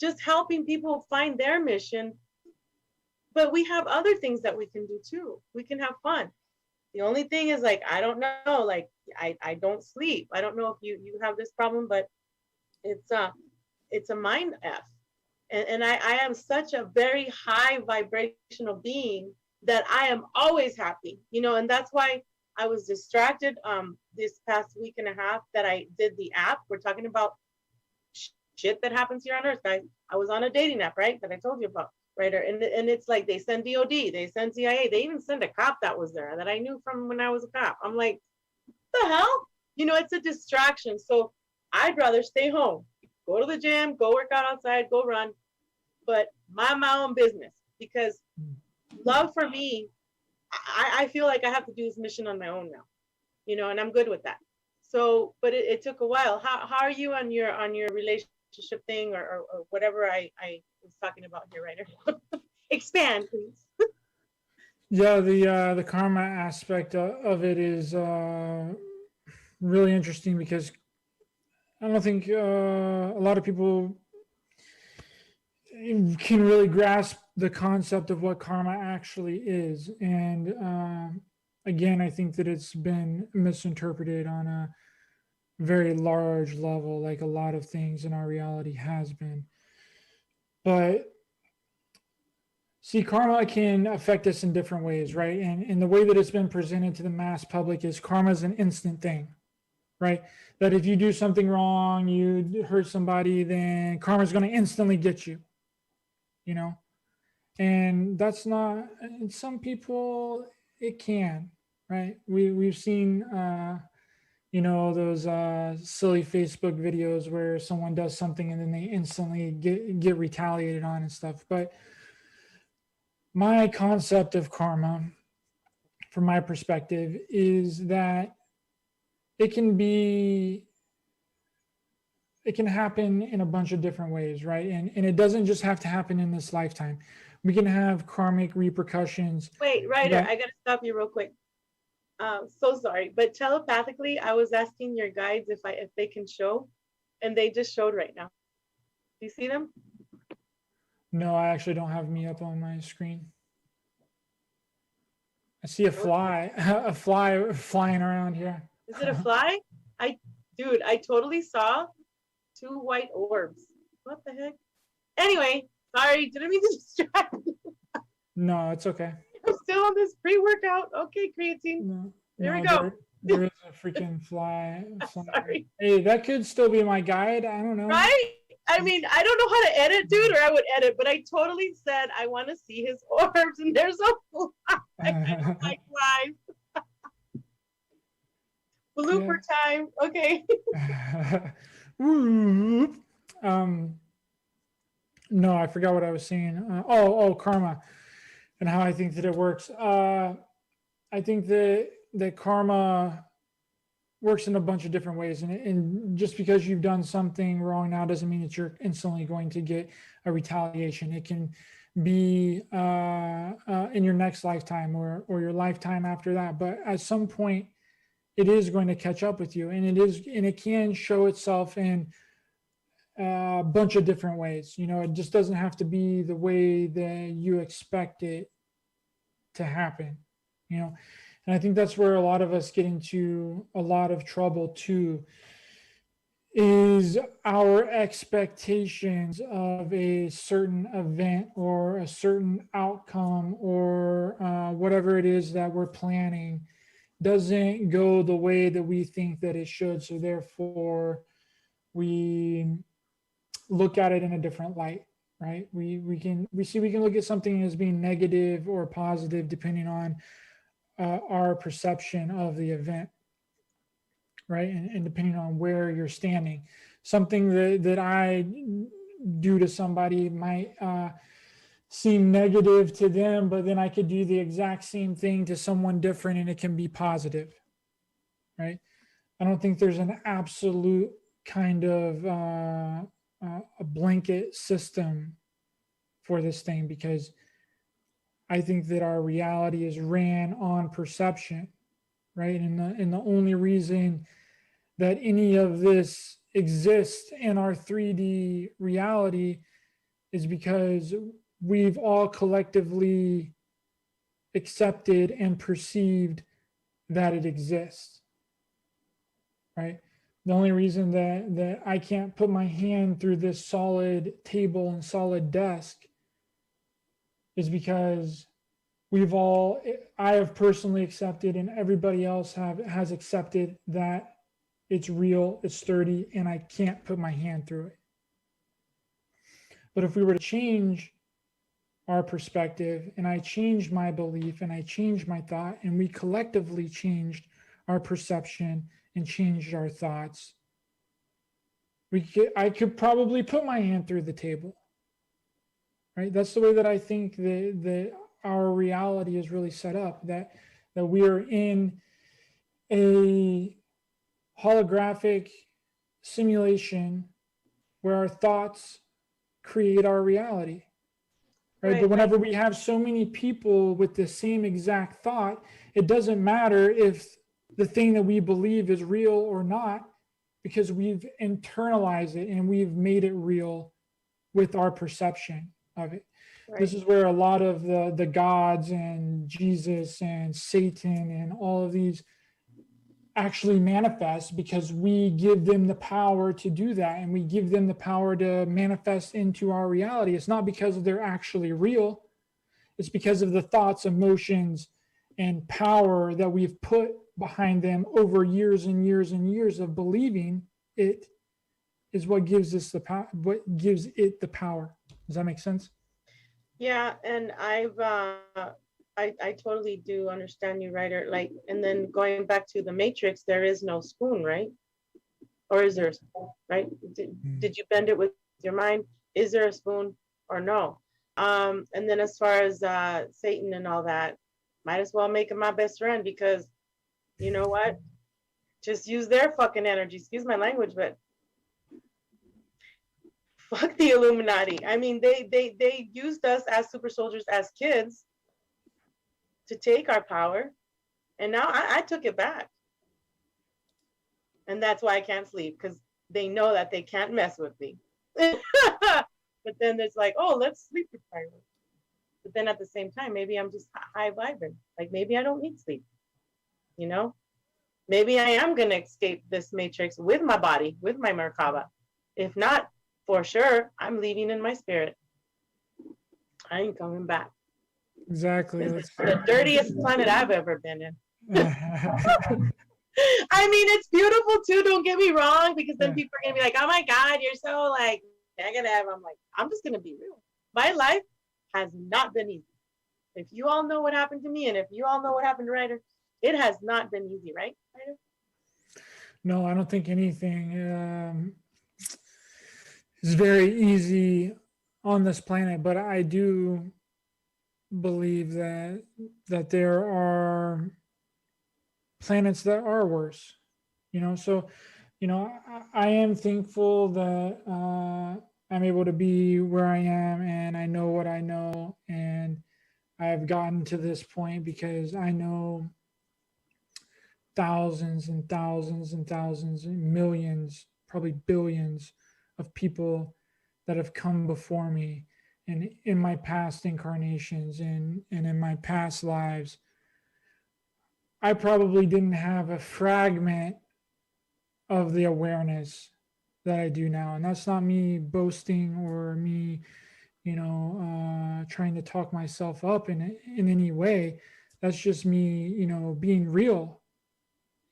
Just helping people find their mission. But we have other things that we can do too. We can have fun. The only thing is, like, I don't know, like I don't sleep. I don't know if you have this problem, but it's a mind F. And I am such a very high vibrational being that I am always happy, and that's why I was distracted this past week and a half that I did the app. We're talking about shit that happens here on Earth, guys. I was on a dating app, right, that I told you about, right? And it's like they send DOD, they send CIA, they even send a cop that was there that I knew from when I was a cop. I'm like, what the hell? It's a distraction. So I'd rather stay home, go to the gym, go work out outside, go run. But mind my own business, because love for me, I feel like I have to do this mission on my own now, and I'm good with that. So, but it took a while. How are you on your relationship thing, or whatever I was talking about here, right now? Expand, please. Yeah, the karma aspect of it is really interesting because I don't think a lot of people can really grasp the concept of what karma actually is. And again, I think that it's been misinterpreted on a very large level, like a lot of things in our reality has been. But see, karma can affect us in different ways, right? And the way that it's been presented to the mass public is karma is an instant thing, right? That if you do something wrong, you hurt somebody, then karma is going to instantly get you, you know? And that's not, in some people, it can, right? We've seen, those silly Facebook videos where someone does something and then they instantly get retaliated on and stuff. But my concept of karma, from my perspective, is that it can be it can happen in a bunch of different ways, right? And it doesn't just have to happen in this lifetime. We can have karmic repercussions. Wait, Ryder, That, I gotta stop you real quick. So sorry, but telepathically, I was asking your guides if they can show, and they just showed right now. Do you see them? no, I actually don't have me up on my screen. I see a fly, a fly flying around here. Is it a fly? Dude, I totally saw two white orbs. What the heck? Anyway, sorry, didn't mean to distract you. No, it's okay. I'm still on this pre-workout. Okay, creatine. No, There we no, go. there is a freaking fly. Sorry. Hey, that could still be my guide. I don't know. Right? I mean, I don't know how to edit, dude, or I would edit, but I totally said I want to see his orbs, and there's a fly. I don't like flies. Blooper time. Okay. No, I forgot what I was saying. Karma and how I think that it works. I think that karma works in a bunch of different ways, and just because you've done something wrong now doesn't mean that you're instantly going to get a retaliation. It can be in your next lifetime or your lifetime after that, but at some point it is going to catch up with you, and it can show itself in a bunch of different ways. It just doesn't have to be the way that you expect it to happen. And I think that's where a lot of us get into a lot of trouble too, is our expectations of a certain event or a certain outcome or whatever it is that we're planning doesn't go the way that we think that it should. So therefore, we look at it in a different light, right? We can look at something as being negative or positive depending on our perception of the event, right? And depending on where you're standing. Something that I do to somebody might seem negative to them, but then I could do the exact same thing to someone different and it can be positive, right? I don't think there's an absolute kind of a blanket system for this thing, because I think that our reality is ran on perception, right? And the only reason that any of this exists in our 3D reality is because we've all collectively accepted and perceived that it exists, right? The only reason that I can't put my hand through this solid table and solid desk is because I have personally accepted, and everybody else has accepted that it's real, it's sturdy, and I can't put my hand through it. But if we were to change our perspective, and I changed my belief, and I changed my thought, and we collectively changed our perception and changed our thoughts, I could probably put my hand through the table, right? That's the way that I think that our reality is really set up, that we are in a holographic simulation where our thoughts create our reality, right? But Right. whenever we have so many people with the same exact thought, it doesn't matter if the thing that we believe is real or not, because we've internalized it and we've made it real with our perception of it. This Right. is where a lot of the gods and Jesus and Satan and all of these actually manifest, because we give them the power to do that, and we give them the power to manifest into our reality. It's not because they're actually real, it's because of the thoughts, emotions, and power that we've put behind them over years and years and years of believing it is what gives us the power, what gives it the power. Does that make sense? Yeah, and I totally do understand you, Ryder. Like, and then going back to the Matrix, there is no spoon, right? Or is there a spoon, right? Did you bend it with your mind? Is there a spoon or no? And then as far as Satan and all that, might as well make him my best friend, because you know what? Just use their fucking energy. Excuse my language, but fuck the Illuminati. I mean, they used us as super soldiers as kids to take our power, and now I took it back, and that's why I can't sleep, because they know that they can't mess with me. But then it's like, oh, let's sleep deprived. But then at the same time, maybe I'm just high vibing. Like maybe I don't need sleep. You know, maybe I am gonna escape this matrix with my body, with my Merkaba. If not, for sure, I'm leaving in my spirit. I ain't coming back. Exactly. It's the dirtiest planet I've ever been in. I mean, it's beautiful too. Don't get me wrong, because then people are gonna be like, "Oh my God, you're so like negative." I'm like, I'm just gonna be real. My life has not been easy. If you all know what happened to me, and if you all know what happened to Ryder, it has not been easy, right, Ryder? No, I don't think anything is very easy on this planet, but I do believe that there are planets that are worse. So I am thankful that I'm able to be where I am, and I know what I know, and I've gotten to this point because I know thousands and thousands and thousands and millions, probably billions of people that have come before me, and in my past incarnations and in my past lives. I probably didn't have a fragment of the awareness that I do now. And that's not me boasting or me, trying to talk myself up in any way. That's just me, being real,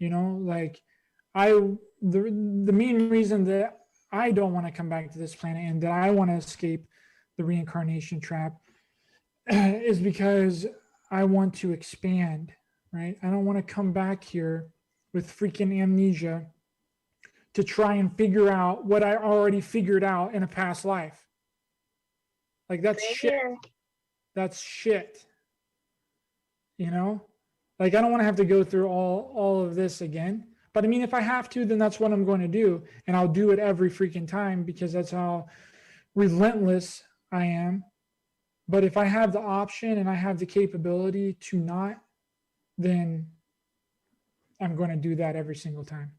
like I, the main reason that I don't want to come back to this planet and that I want to escape the reincarnation trap is because I want to expand, right? I don't want to come back here with freaking amnesia to try and figure out what I already figured out in a past life. Like that's shit. That's shit. Like I don't want to have to go through all of this again. But I mean, if I have to, then that's what I'm going to do. And I'll do it every freaking time because that's how relentless I am. But if I have the option and I have the capability to not, then I'm going to do that every single time.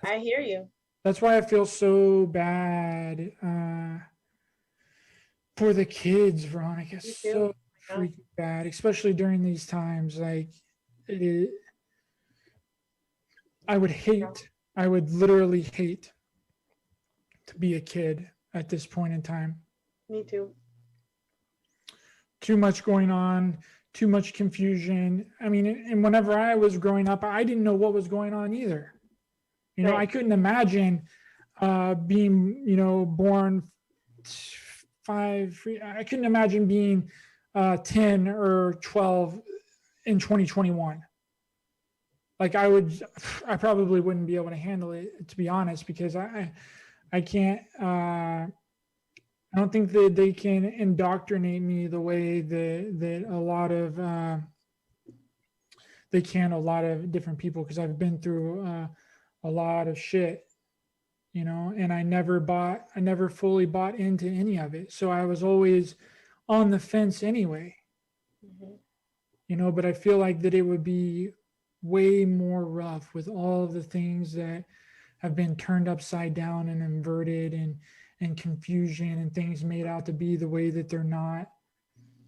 I hear you. That's why I feel so bad for the kids, Veronica. So freaking bad, especially during these times. Like, I would literally hate to be a kid at this point in time. Me too. Too much going on, too much confusion. I mean, and whenever I was growing up, I didn't know what was going on either. I couldn't imagine being, born I couldn't imagine being 10 or 12 in 2021. Like I probably wouldn't be able to handle it, to be honest, because I can't I don't think that they can indoctrinate me the way that a lot of they can a lot of different people, because I've been through a lot of shit, you know, and I never fully bought into any of it. So I was always on the fence anyway, Mhm. you know, but I feel like that it would be way more rough with all of the things that have been turned upside down and inverted, and confusion, and things made out to be the way that they're not.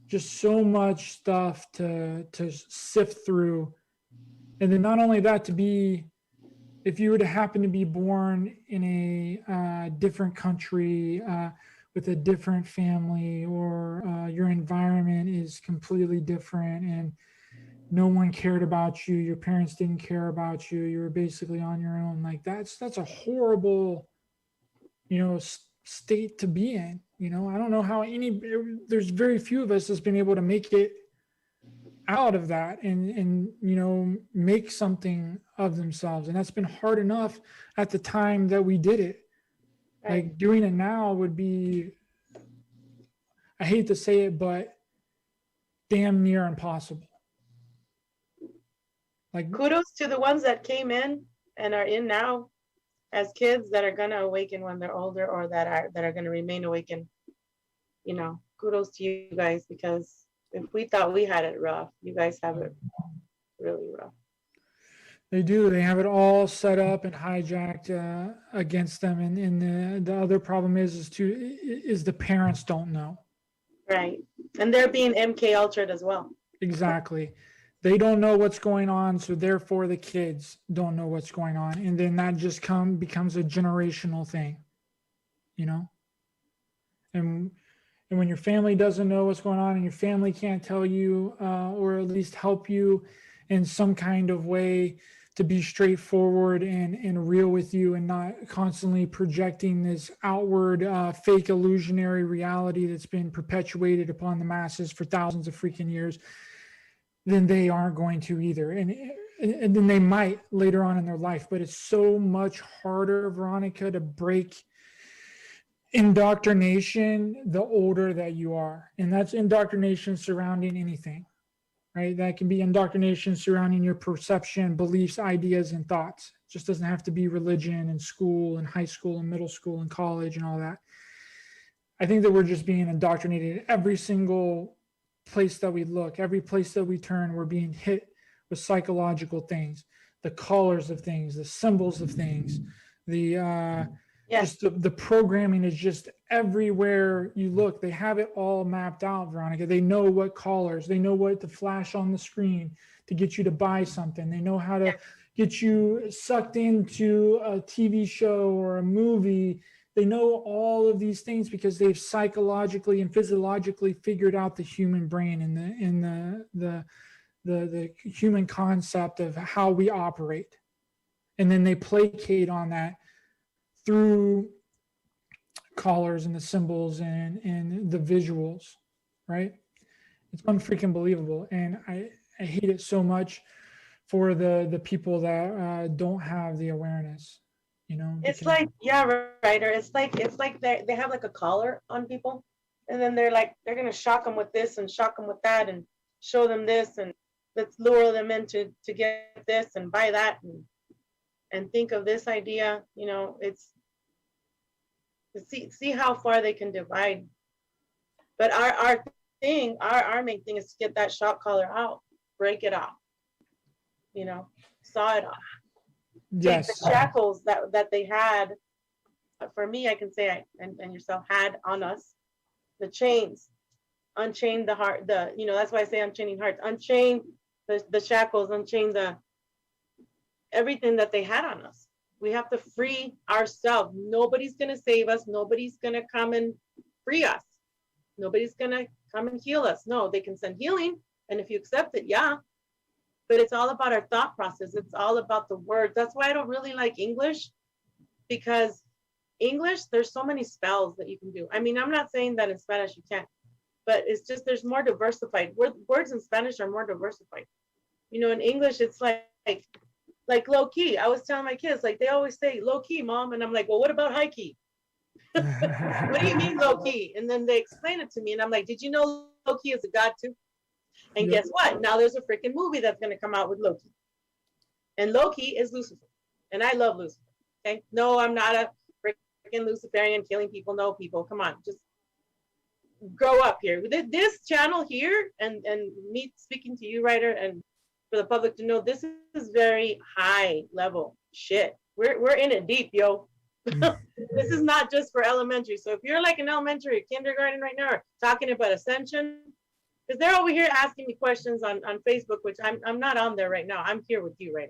Just so much stuff to sift through. And then not only that, to be, if you were to happen to be born in a different country, with a different family, or your environment is completely different, and no one cared about you, your parents didn't care about you, you were basically on your own, like that's a horrible, you know, state to be in. You know, I don't know how there's very few of us that's been able to make it out of that, and you know, make something of themselves. And that's been hard enough at the time that we did it. Right. Like doing it now would be, I hate to say it, but damn near impossible. Like, Kudos to the ones that came in and are in now as kids that are gonna awaken when they're older, or that are gonna remain awakened. You know, kudos to you guys, because if we thought we had it rough, you guys have it really rough. they do. They have it all set up and hijacked against them, and the other problem is the parents don't know. Right. And they're being MK Ultra'd as well. Exactly. They don't know what's going on, so therefore the kids don't know what's going on, and then that just becomes a generational thing, you know. And and when your family doesn't know what's going on, and your family can't tell you, or at least help you in some kind of way to be straightforward and real with you, and not constantly projecting this outward fake illusionary reality that's been perpetuated upon the masses for thousands of freaking years, then they aren't going to either. And then they might later on in their life, but it's so much harder, Veronica, to break indoctrination the older that you are. And that's indoctrination surrounding anything, right? That can be indoctrination surrounding your perception, beliefs, ideas, and thoughts. It just doesn't have to be religion and school and high school and middle school and college and all that. I think that we're just being indoctrinated every single place that we look, every place that we turn. We're being hit with psychological things, the colors of things, the symbols of things, the Yes. just the programming is just everywhere you look. They have it all mapped out, Veronica. They know what colors, they know what to flash on the screen to get you to buy something. They know how to get you sucked into a TV show or a movie. They know all of these things because they've psychologically and physiologically figured out the human brain, and the human concept of how we operate. And then they placate on that through colors and the symbols and the visuals, right? It's unfreaking believable. And I hate it so much for the people that don't have the awareness, you know. It's like, yeah, right. Or it's like they have like a collar on people, and then they're gonna shock them with this and shock them with that, and show them this, and let's lure them into to get this and buy that, and think of this idea. You know, it's see how far they can divide. But our main thing is to get that shock collar out, break it off, you know, saw it off, take the Yes. shackles that they had. For me, I can say and yourself had on us, the chains, unchain the heart, that's why I say unchaining hearts, unchain the shackles, unchain the everything that they had on us. We have to free ourselves. Nobody's gonna save us. Nobody's gonna come and free us. Nobody's gonna come and heal us. No, they can send healing, and if you accept it, yeah. But it's all about our thought process. It's all about the words. That's why I don't really like English, because English, there's so many spells that you can do. I mean, I'm not saying that in Spanish you can't, but it's just there's more diversified. Words in Spanish are more diversified. You know, in English, it's like low key. I was telling my kids, like they always say low key, mom, and I'm like, well, what about high key? What do you mean low key? And then they explain it to me, and I'm like, did you know Loki is a god too? And Yep. guess what? Now there's a freaking movie that's going to come out with Loki. And Loki is Lucifer. And I love Lucifer. Okay. No, I'm not a freaking Luciferian killing people. No, people. Come on. Just grow up here. This channel here, and me speaking to you, writer, and for the public to know, this is very high level shit. We're in it deep, yo. This is not just for elementary. So if you're like an elementary or kindergarten right now, or talking about ascension, because they're over here asking me questions on Facebook, which I'm not on there right now. I'm here with you right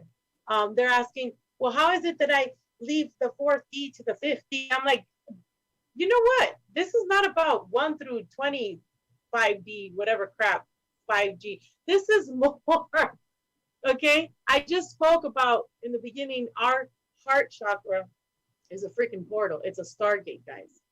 now. They're asking, well, how is it that I leave the 4th E to the 5th E? I'm like, you know what? This is not about 1 through 25D, whatever crap, 5G. This is more, okay? I just spoke about in the beginning, our heart chakra is a freaking portal. It's a stargate, guys.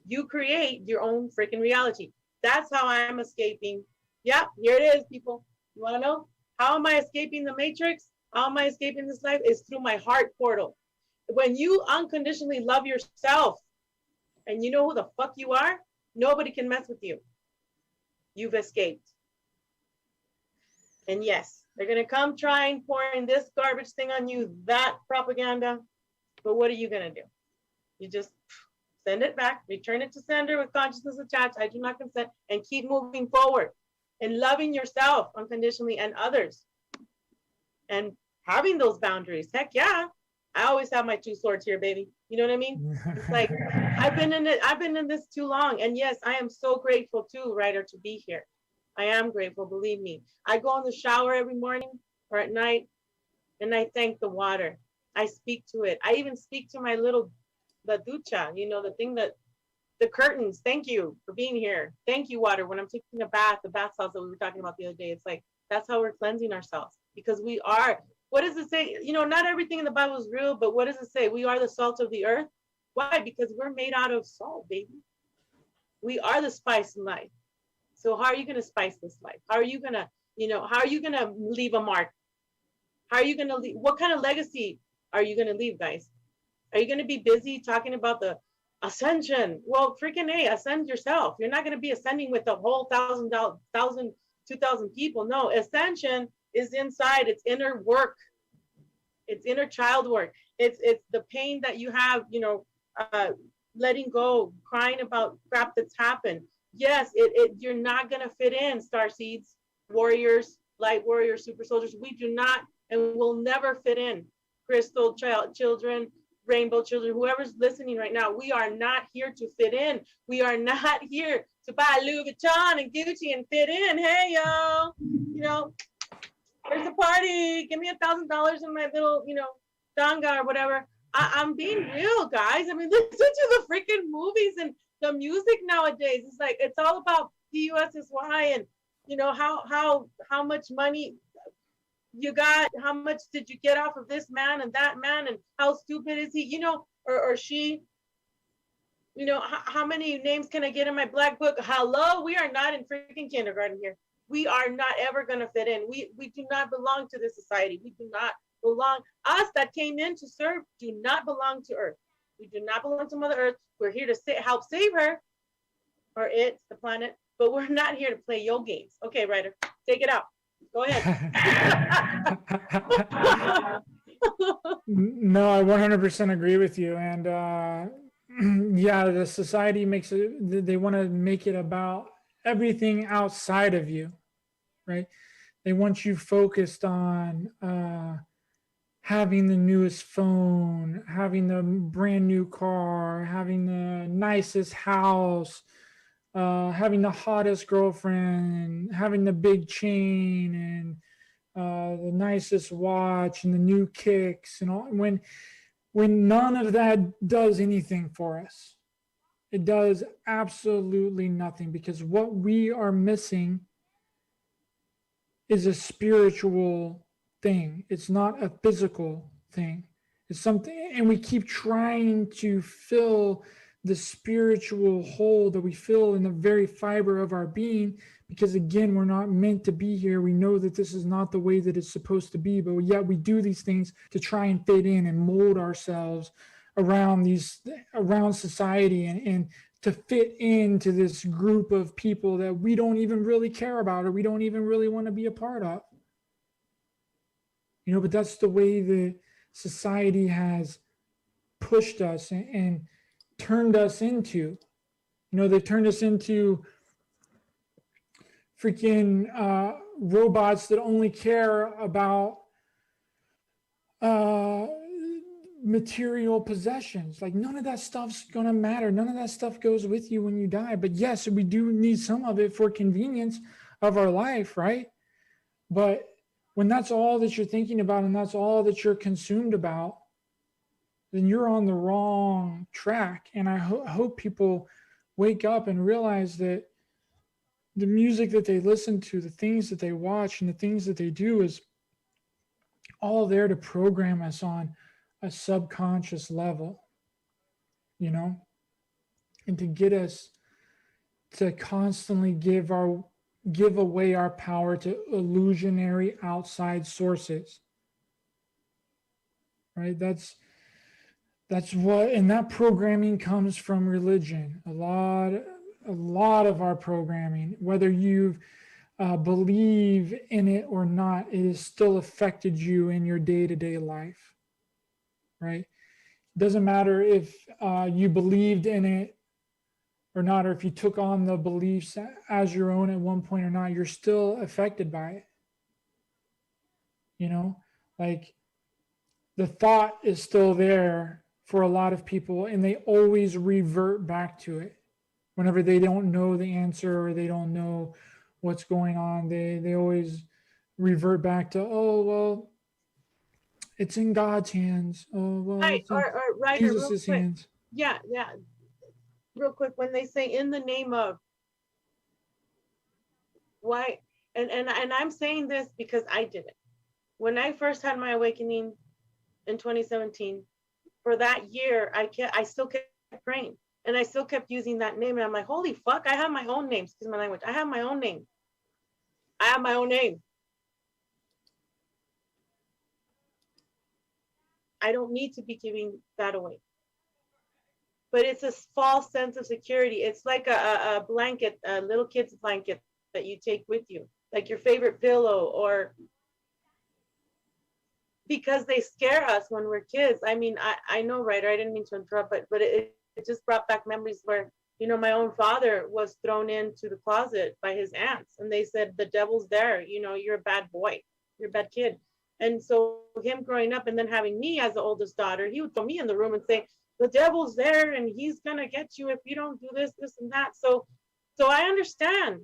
You create your own freaking reality. That's how I'm escaping. Yeah, here it is, people. You want to know? How am I escaping the matrix? How am I escaping this life? Is through my heart portal. When you unconditionally love yourself and you know who the fuck you are, nobody can mess with you. You've escaped. And yes, they're going to come trying pouring this garbage thing on you, that propaganda. But what are you going to do? You just send it back, return it to sender with consciousness attached. I do not consent, and keep moving forward and loving yourself unconditionally and others and having those boundaries. Heck yeah. I always have my 2 swords here, baby. You know what I mean? It's like, I've been in this too long. And yes, I am so grateful too, writer, to be here. I am grateful, believe me. I go in the shower every morning or at night and I thank the water. I speak to it. I even speak to my little, the ducha, you know, the thing that, the curtains. Thank you for being here. Thank you, water. When I'm taking a bath, the bath salts that we were talking about the other day, it's like, that's how we're cleansing ourselves, because we are, what does it say? You know, not everything in the Bible is real, but what does it say? We are the salt of the earth. Why? Because we're made out of salt, baby. We are the spice in life. So how are you going to spice this life? How are you going to, you know, how are you going to leave a mark? How are you going to leave? What kind of legacy are you going to leave, guys? Are you going to be busy talking about the ascension? Well, freaking A, ascend yourself. You're not going to be ascending with the whole 2,000 people. No, ascension is inside. It's inner work. It's inner child work. It's the pain that you have, you know, letting go, crying about crap that's happened. Yes, you're not going to fit in, star seeds, warriors, light warriors, super soldiers. We do not and will never fit in. Crystal children, rainbow children, whoever's listening right now, we are not here to fit in. We are not here to buy Louis Vuitton and Gucci and fit in. Hey, y'all, you know, there's a party. Give me $1,000 in my little, you know, danga or whatever. I'm being real, guys. I mean, listen to the freaking movies and the music nowadays. It's like, it's all about PUSSY and, you know, how much money you got, how much did you get off of this man and that man, and how stupid is he, you know, or she, you know, how many names can I get in my black book? Hello, we are not in freaking kindergarten here. We are not ever going to fit in. We do not belong to this society. We do not belong. Us that came in to serve do not belong to Earth. We do not belong to Mother Earth. We're here to help save her, or it, the planet, but we're not here to play your games. Okay, writer, take it out. Go ahead. No, I 100% agree with you. And yeah, the society makes it, they want to make it about everything outside of you, right? They want you focused on having the newest phone, having the brand new car, having the nicest house, having the hottest girlfriend, having the big chain, and the nicest watch, and the new kicks, and all. When none of that does anything for us, it does absolutely nothing, because what we are missing is a spiritual thing. It's not a physical thing. It's something, and we keep trying to fill the spiritual hole that we feel in the very fiber of our being, because again, we're not meant to be here. We know that this is not the way that it's supposed to be, but yet we do these things to try and fit in and mold ourselves around society, and to fit into this group of people that we don't even really care about or we don't even really want to be a part of. But that's the way the society has pushed us and turned us into. They've turned us into freaking robots that only care about material possessions. Like, none of that stuff's gonna matter. None of that stuff goes with you when you die. But yes, we do need some of it for convenience of our life, right? But when that's all that you're thinking about and that's all that you're consumed about, then you're on the wrong track. And I hope people wake up and realize that the music that they listen to, the things that they watch, and the things that they do is all there to program us on a subconscious level, and to get us to constantly give away our power to illusionary outside sources. Right? That's what, and that programming comes from religion. A lot of our programming, whether you believe in it or not, it has still affected you in your day-to-day life, right? It doesn't matter if you believed in it or not, or if you took on the beliefs as your own at one point or not, you're still affected by it. Like, the thought is still there for a lot of people, and they always revert back to it whenever they don't know the answer or they don't know what's going on. They always revert back to, oh, well, it's in God's hands. Oh, well, Right, it's in right, Jesus's hands. Yeah, real quick, when they say in the name of, why? And I'm saying this because I did it. When I first had my awakening in 2017, for that year, I still kept praying, and I still kept using that name. And I'm like, holy fuck, I have my own name. Excuse my language. I have my own name. I have my own name. I don't need to be giving that away. But it's a false sense of security. It's like a blanket, a little kid's blanket that you take with you, like your favorite pillow, or because they scare us when we're kids. I mean, I know, right? I didn't mean to interrupt, but it just brought back memories where, my own father was thrown into the closet by his aunts, and they said, the devil's there, you're a bad boy, you're a bad kid. And so him growing up and then having me as the oldest daughter, he would throw me in the room and say, the devil's there and he's gonna get you if you don't do this and that. So I understand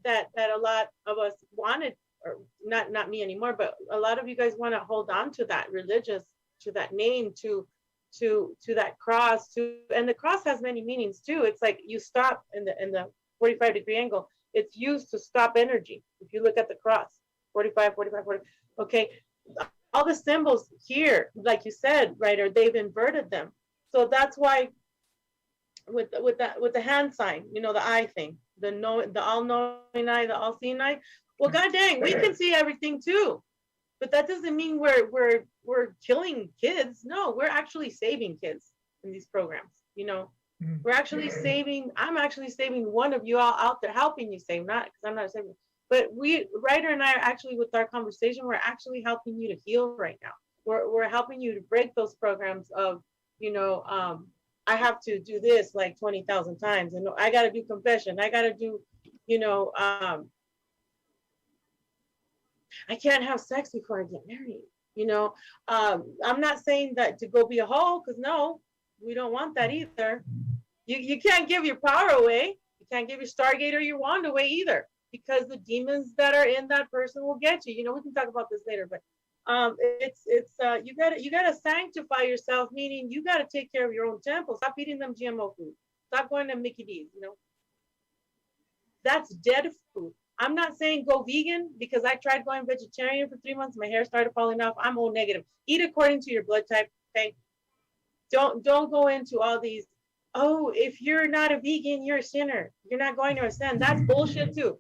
that a lot of us wanted, or not me anymore, but a lot of you guys want to hold on to that religious, to that name, to that cross, and the cross has many meanings too. It's like you stop in the 45-degree angle. It's used to stop energy. If you look at the cross, 45, 45, 40. Okay, all the symbols here, like you said, right, or they've inverted them. So that's why with the hand sign, the eye thing, the all-knowing eye, the all-seeing eye. Well, god dang, we can see everything too. But that doesn't mean we're killing kids. No, we're actually saving kids in these programs. We're actually saving. I'm actually saving one of you all out there, helping you save, not because I'm not saving. But Ryder and I are actually, with our conversation, we're actually helping you to heal right now. We're helping you to break those programs of, I have to do this like 20,000 times, and I got to do confession. I got to do, I can't have sex before I get married. I'm not saying that to go be a hoe, because no, we don't want that either. You can't give your power away. You can't give your Stargate or your wand away either, because the demons that are in that person will get you. We can talk about this later, but it's you gotta sanctify yourself, meaning you gotta take care of your own temple. Stop eating them GMO food. Stop going to Mickey D's. That's dead food. I'm not saying go vegan, because I tried going vegetarian for 3 months. My hair started falling off. I'm O negative. Eat according to your blood type. Okay. Don't go into all these. Oh, if you're not a vegan, you're a sinner. You're not going to ascend. That's bullshit too.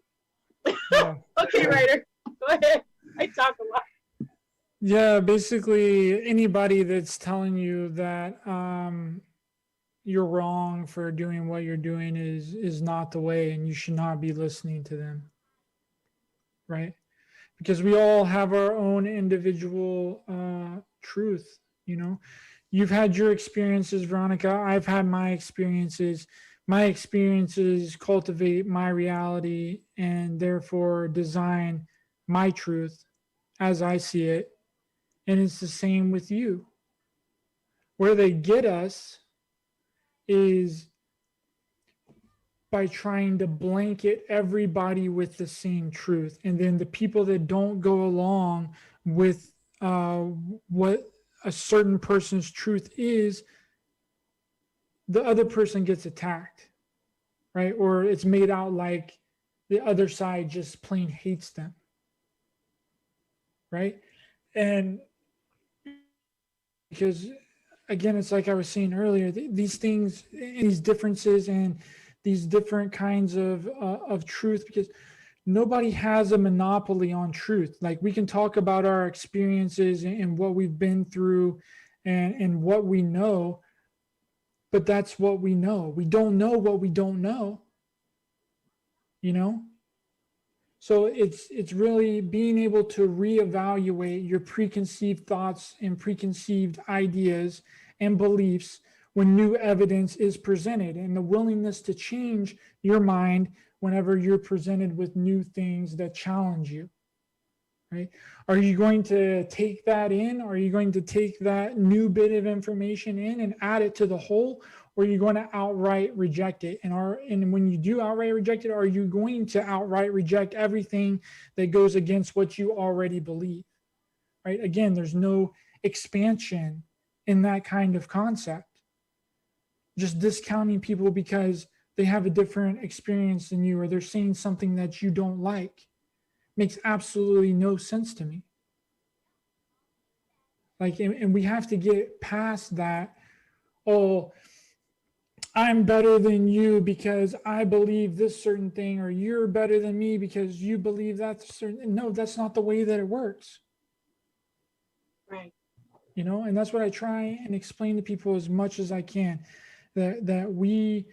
Yeah. Okay, Ryder. Go ahead. I talk a lot. Yeah, basically anybody that's telling you that you're wrong for doing what you're doing is not the way, and you should not be listening to them, right? Because we all have our own individual truth. You know, you've had your experiences, Veronica. I've had my experiences. My experiences cultivate my reality and therefore design my truth as I see it. And it's the same with you. Where they get us is by trying to blanket everybody with the same truth. And then the people that don't go along with what a certain person's truth is, the other person gets attacked, right? Or it's made out like the other side just plain hates them, right? And because again, it's like I was saying earlier, these things, these differences, and these different kinds of truth, because nobody has a monopoly on truth. Like we can talk about our experiences and what we've been through and what we know, but that's what we know. We don't know what we don't know, you know? So it's really being able to reevaluate your preconceived thoughts and preconceived ideas and beliefs when new evidence is presented, and the willingness to change your mind whenever you're presented with new things that challenge you, right? Are you going to take that in? Are you going to take that new bit of information in and add it to the whole? Or are you going to outright reject it? And when you do outright reject it, are you going to outright reject everything that goes against what you already believe? Right? Again, there's no expansion in that kind of concept. Just discounting people because they have a different experience than you, or they're saying something that you don't like, makes absolutely no sense to me. Like, and we have to get past that. Oh, I'm better than you because I believe this certain thing, or you're better than me because you believe that certain. No, that's not the way that it works. Right. You know, and that's what I try and explain to people as much as I can, that we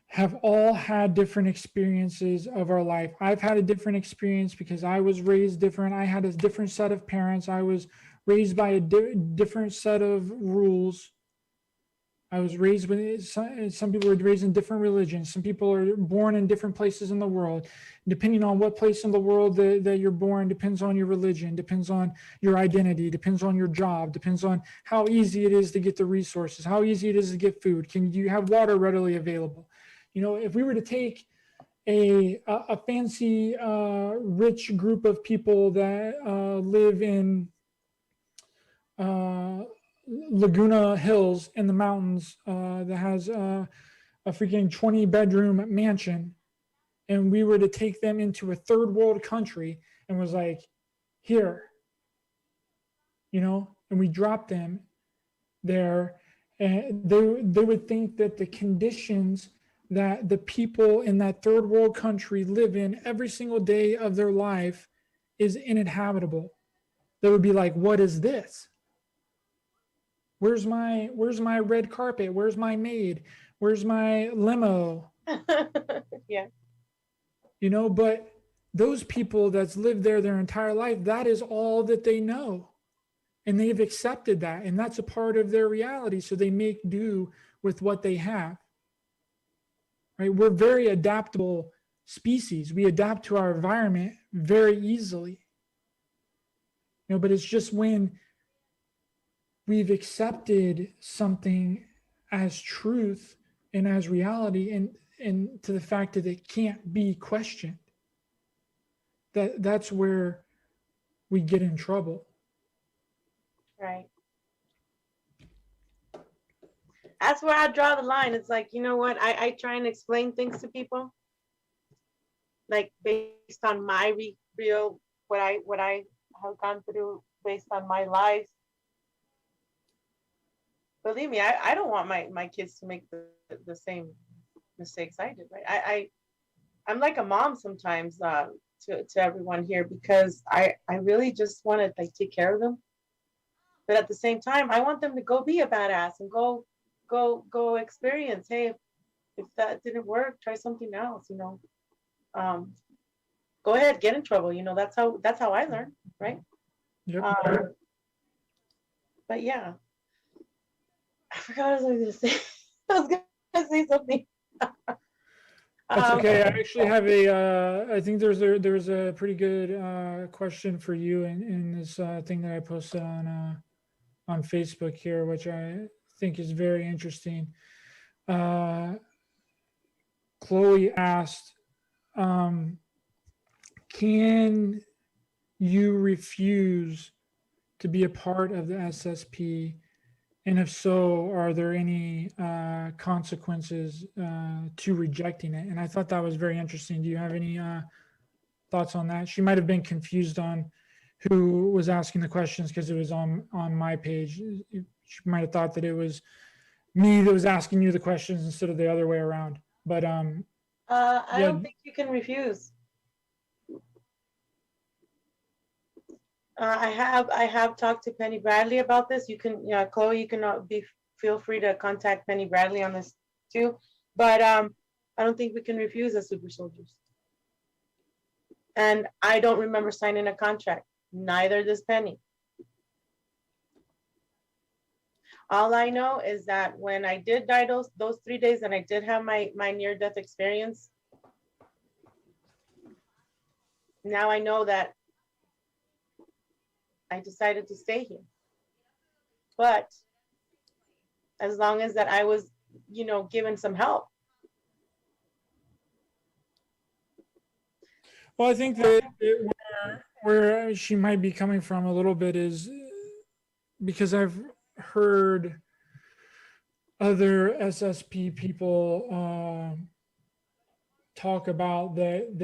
have all had different experiences of our life. I've had a different experience because I was raised different. I had a different set of parents. I was raised by a different set of rules. I was raised with some people are raised in different religions. Some people are born in different places in the world. Depending on what place in the world that you're born, depends on your religion, depends on your identity, depends on your job, depends on how easy it is to get the resources, how easy it is to get food. Can you have water readily available? You know, if we were to take a fancy rich group of people that live in uh, Laguna Hills in the mountains that has a freaking 20-bedroom mansion, and we were to take them into a third world country and was like, here, you know, and we dropped them there, and they would think that the conditions that the people in that third world country live in every single day of their life is uninhabitable. They would be like, what is this? Where's my red carpet? Where's my maid? Where's my limo? Yeah. You know, but those people that's lived there their entire life, that is all that they know. And they've accepted that. And that's a part of their reality. So they make do with what they have. Right? We're very adaptable species. We adapt to our environment very easily. You know, but it's just when we've accepted something as truth and as reality, and to the fact that it can't be questioned, that's where we get in trouble. Right. That's where I draw the line. It's like, you know what? I try and explain things to people, like based on my real what I have gone through based on my life. Believe me, I don't want my kids to make the same mistakes I did. Right? I'm like a mom sometimes to everyone here because I really just want to like take care of them. But at the same time, I want them to go be a badass and go experience. Hey, if that didn't work, try something else, um, go ahead, get in trouble. That's how I learned, right? Yep. But yeah, I forgot what I was going to say. I was going to say something. That's okay. I Um, actually have I think there's a pretty good question for you in this thing that I posted on Facebook here, which I think is very interesting. Uh, Chloe asked, um, can you refuse to be a part of the SSP? And if so, are there any consequences to rejecting it? And I thought that was very interesting. Do you have any thoughts on that? She might have been confused on who was asking the questions because it was on my page. She might have thought that it was me that was asking you the questions instead of the other way around. But I yeah, don't think you can refuse. I have talked to Penny Bradley about this. You can, yeah, Chloe, you can feel free to contact Penny Bradley on this too. But I don't think we can refuse as super soldiers. And I don't remember signing a contract. Neither does Penny. All I know is that when I did die those 3 days and I did have my near-death experience, now I know that I decided to stay here. But as long as that I was, given some help. well, I think that where she might be coming from a little bit is because I've heard other SSP people talk about that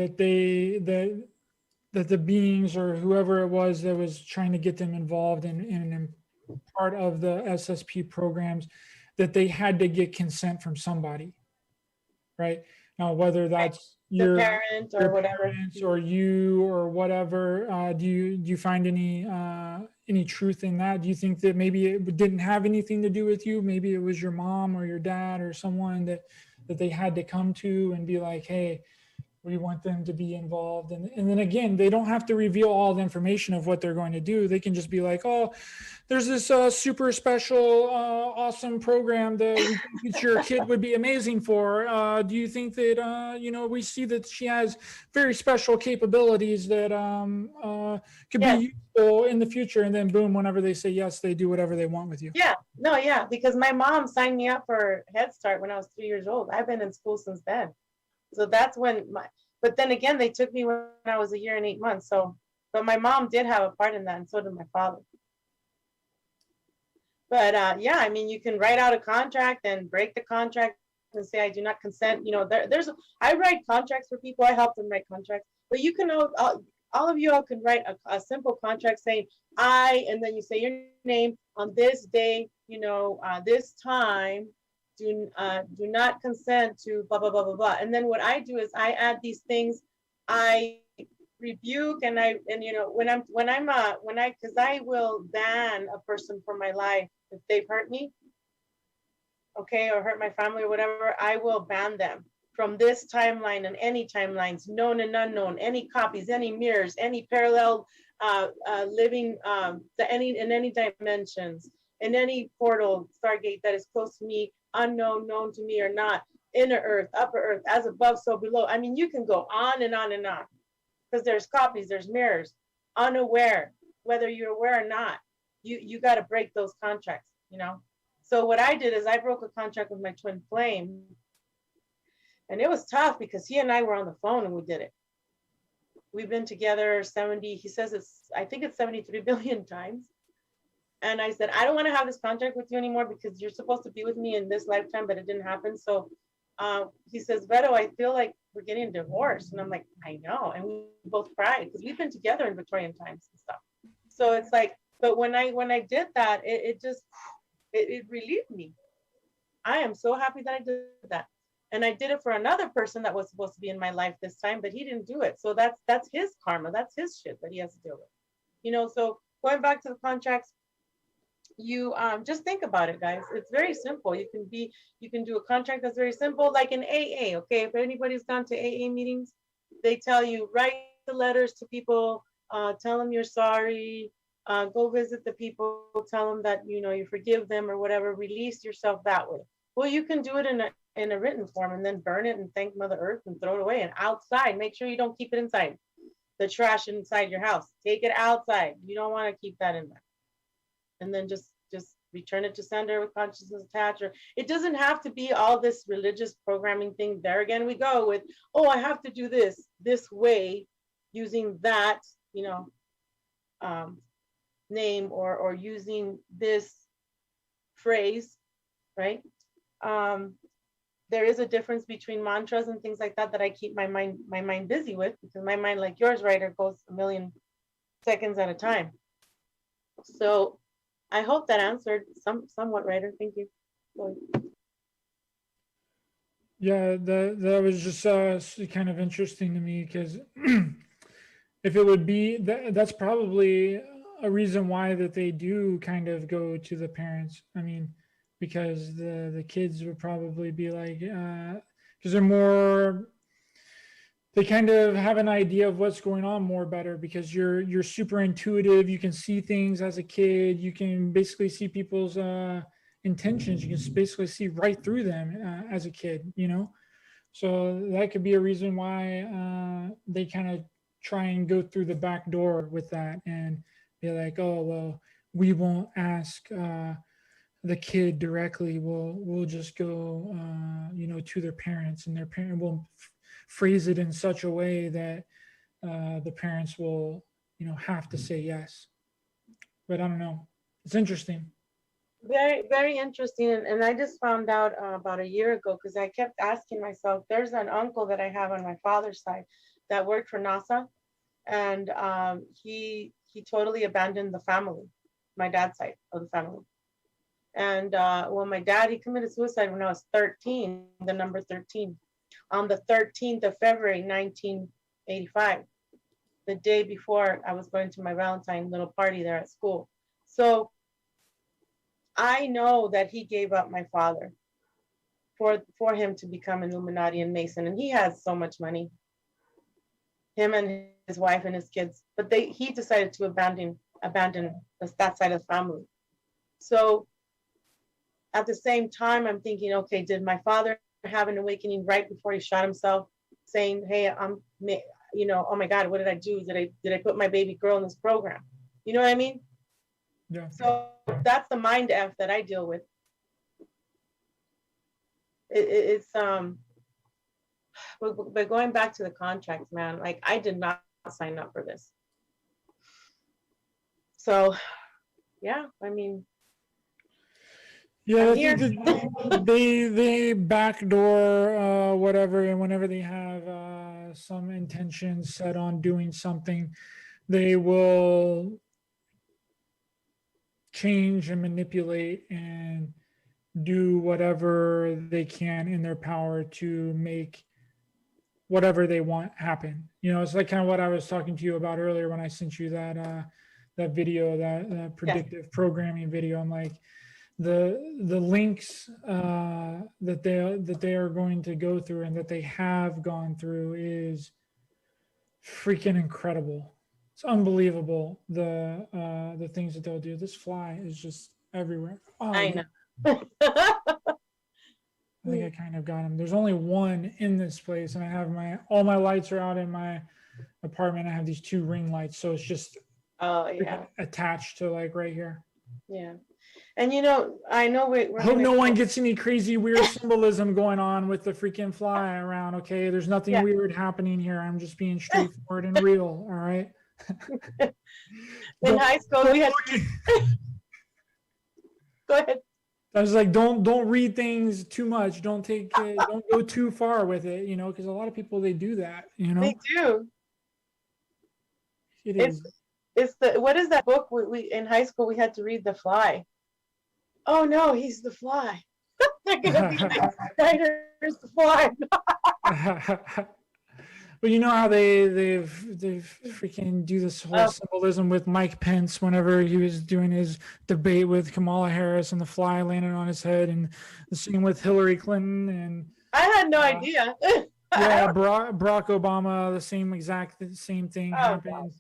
the beings or whoever it was that was trying to get them involved in part of the SSP programs, that they had to get consent from somebody, right? Now, whether that's The parent or your whatever. parents or you or whatever, do you find any truth in that? Do you think that maybe it didn't have anything to do with you? Maybe it was your mom or your dad or someone that they had to come to and be like, hey, we want them to be involved. And then again, they don't have to reveal all the information of what they're going to do. They can just be like, oh, there's this super special, awesome program that we think that your kid would be amazing for. Do you think that, we see that she has very special capabilities that could Yes. be useful in the future? And then boom, whenever they say yes, they do whatever they want with you. Yeah, no, yeah, because my mom signed me up for Head Start when I was 3 years old. I've been in school since then. So that's but then again, they took me when I was 1 year and 8 months. So, but my mom did have a part in that, and so did my father. But yeah, I mean, you can write out a contract and break the contract and say, I do not consent. I write contracts for people. I help them write contracts. But you can all of you all can write a simple contract saying and then you say your name on this day, this time. Do not consent to blah blah blah blah blah. And then what I do is I add these things. I rebuke and because I will ban a person from my life if they've hurt me, okay, or hurt my family or whatever. I will ban them from this timeline and any timelines, known and unknown, any copies, any mirrors, any parallel living in any dimensions, in any portal, Stargate that is close to me, unknown, known to me or not, inner earth, upper earth, as above, so below. I mean, you can go on and on and on because there's copies, there's mirrors, unaware, whether you're aware or not, you got to break those contracts, So what I did is I broke a contract with my twin flame, and it was tough because he and I were on the phone and we did it. We've been together 70, he says I think it's 73 billion times. And I said, I don't want to have this contract with you anymore because you're supposed to be with me in this lifetime, but it didn't happen. So he says, Vero, I feel like we're getting divorced. And I'm like, I know. And we both cried because we've been together in Victorian times and stuff. So it's like, but when I did that, it relieved me. I am so happy that I did that. And I did it for another person that was supposed to be in my life this time, but he didn't do it. So that's his karma. That's his shit that he has to deal with. So going back to the contracts, you just think about it, guys. It's very simple. You can do a contract that's very simple, like an AA. Okay, if anybody's gone to AA meetings, they tell you write the letters to people, tell them you're sorry, go visit the people, tell them that you forgive them or whatever. Release yourself that way. Well, you can do it in a written form and then burn it and thank Mother Earth and throw it away and outside. Make sure you don't keep it inside. The trash inside your house. Take it outside. You don't want to keep that in there. And then just return it to sender with consciousness attached. Or it doesn't have to be all this religious programming thing. There again we go with, oh, I have to do this way, using that um, name or using this phrase, right? There is a difference between mantras and things like that I keep my mind busy with, because my mind, like yours, writer, goes a million seconds at a time. So I hope that answered somewhat, writer. Thank you. Yeah, that was just kind of interesting to me, because if it would be that's probably a reason why that they do kind of go to the parents. I mean, because the kids would probably be like, because they kind of have an idea of what's going on more better, because you're super intuitive. You can see things as a kid. You can basically see people's intentions. You can basically see right through them as a kid, so that could be a reason why they kind of try and go through the back door with that and be like, oh, well, we won't ask the kid directly. We'll just go to their parents, and their parent will phrase it in such a way that the parents will have to say yes. But I don't know, it's interesting. Very, very interesting. And I just found out about a year ago, because I kept asking myself, there's an uncle that I have on my father's side that worked for NASA, and he totally abandoned the family, my dad's side of the family. And my dad, he committed suicide when I was 13, the number 13, on the 13th of February, 1985, the day before I was going to my Valentine little party there at school. So I know that he gave up my father for him to become an Illuminati and Mason. And he has so much money, him and his wife and his kids, but he decided to abandon that side of the family. So at the same time, I'm thinking, okay, did my father have an awakening right before he shot himself, saying, hey, oh my God, what did I do? Did I put my baby girl in this program? You know what I mean? Yeah. So that's the mind F that I deal with. It's but going back to the contracts, man, like I did not sign up for this. So yeah, I mean, yeah, I think that they backdoor whatever, and whenever they have some intention set on doing something, they will change and manipulate and do whatever they can in their power to make whatever they want happen. It's like kind of what I was talking to you about earlier when I sent you that video, that predictive programming video. I'm like, the links that they are going to go through and that they have gone through is freaking incredible. It's unbelievable, the things that they'll do. This fly is just everywhere. Oh, I know. I think I kind of got him. There's only one in this place, and I have all my lights are out in my apartment. I have these 2 ring lights, so it's just attached to like right here. Yeah. And I know we're I hope no one gets any crazy weird symbolism going on with the freaking fly around. Okay, there's nothing weird happening here. I'm just being straightforward and real. All right. In high school, we had. Go ahead. I was like, don't read things too much. Don't go too far with it. Because a lot of people, they do that. They do. It is. It's what is that book we in high school we had to read? The Fly. Oh no, he's the fly. They're gonna be like, Snyder's the fly. But you know how they've freaking do this whole Oh, symbolism with Mike Pence whenever he was doing his debate with Kamala Harris and the fly landing on his head, and the same with Hillary Clinton and I had no uh, idea. yeah, Barack Obama, the same thing Oh happened. gosh.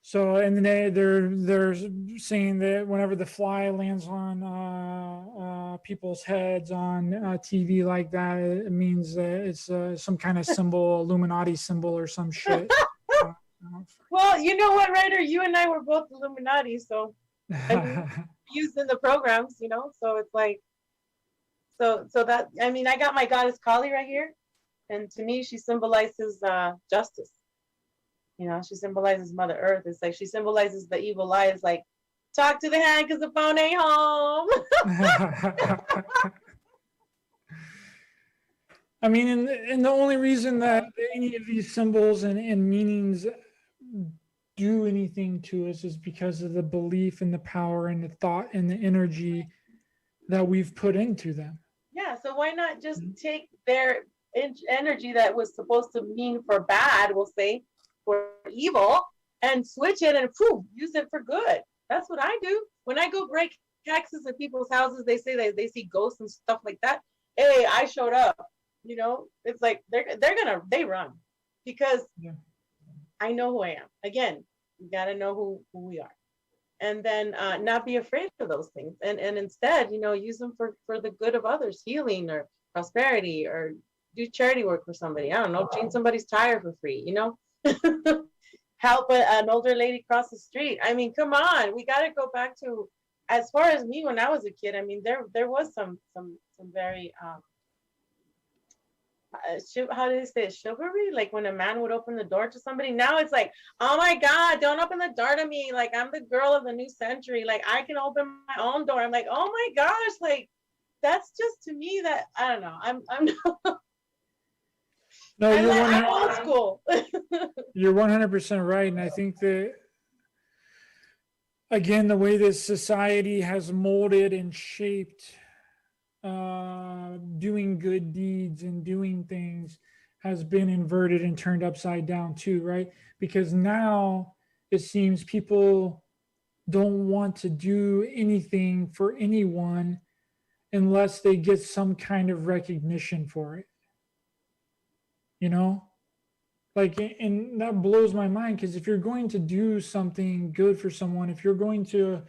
So, and then they're saying that whenever the fly lands on people's heads on TV like that, it means that it's some kind of symbol, Illuminati symbol or some shit. Uh, Well, you know what, Ryder? You and I were both Illuminati, so I mean, used in the programs, you know. So it's like, so that I mean, I got my goddess Kali right here, and to me, she symbolizes justice. You know, she symbolizes Mother Earth. It's like she symbolizes the evil eye. It's like, talk to the hand because the phone ain't home. I mean, and the only reason that any of these symbols and meanings do anything to us is because of the belief and the power and the thought and the energy that we've put into them. Yeah, so why not just take their energy that was supposed to mean for bad, we'll say, for evil, and switch it and use it for good. That's what I do. When I go break taxes at people's houses, they say that they see ghosts and stuff like that. Hey, I showed up. You know, it's like they run because Yeah. I know who I am. Again, you got to know who we are, and then not be afraid of those things, and instead, you know, use them for the good of others, healing or prosperity, or do charity work for somebody. I don't know, change somebody's tire for free. You know, help an older lady cross the street. I mean, come on, we got to go back to as far as me when I was a kid. I mean, there was some very how do they say it? Chivalry, like when a man would open the door to somebody. Now it's like, oh my god, don't open the door to me, like I'm the girl of the new century, like I can open my own door. I'm like, oh my gosh, like that's just to me that I don't know, I'm No, I'm old school. you're 100% right, and I think that again, the way this society has molded and shaped doing good deeds and doing things has been inverted and turned upside down too, right? Because now it seems people don't want to do anything for anyone unless they get some kind of recognition for it, you know? Like, and that blows my mind because if you're going to do something good for someone, if you're going to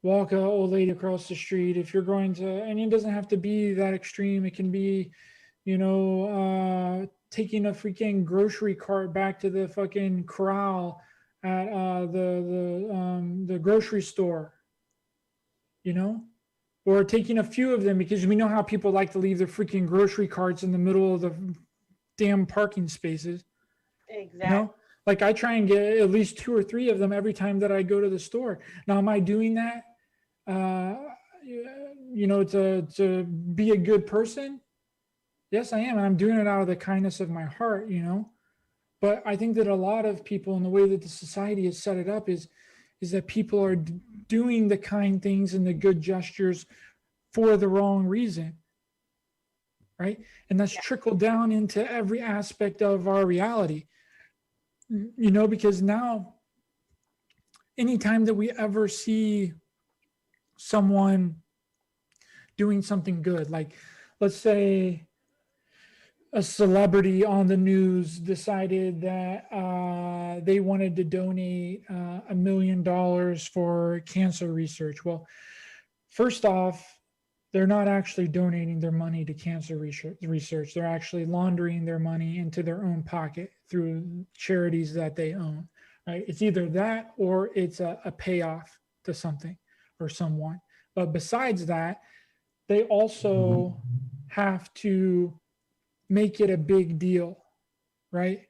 walk an old lady across the street, if you're going to, and it doesn't have to be that extreme, it can be, you know, taking a freaking grocery cart back to the fucking corral at the grocery store, you know, or taking a few of them because we know how people like to leave their freaking grocery carts in the middle of the damn parking spaces. Exactly. You know, like I try and get at least 2 or 3 of them every time that I go to the store. Now, am I doing that? You know, to be a good person? Yes, I am. And I'm doing it out of the kindness of my heart, you know. But I think that a lot of people, in the way that the society has set it up, is that people are doing the kind things and the good gestures for the wrong reason, right? And that's trickled down into every aspect of our reality, you know, because now anytime that we ever see someone doing something good, like let's say a celebrity on the news decided that they wanted to donate $1 million for cancer research. Well, first off, they're not actually donating their money to cancer research. They're actually laundering their money into their own pocket through charities that they own. Right? It's either that or it's a payoff to something or someone. But besides that, they also have to make it a big deal, right?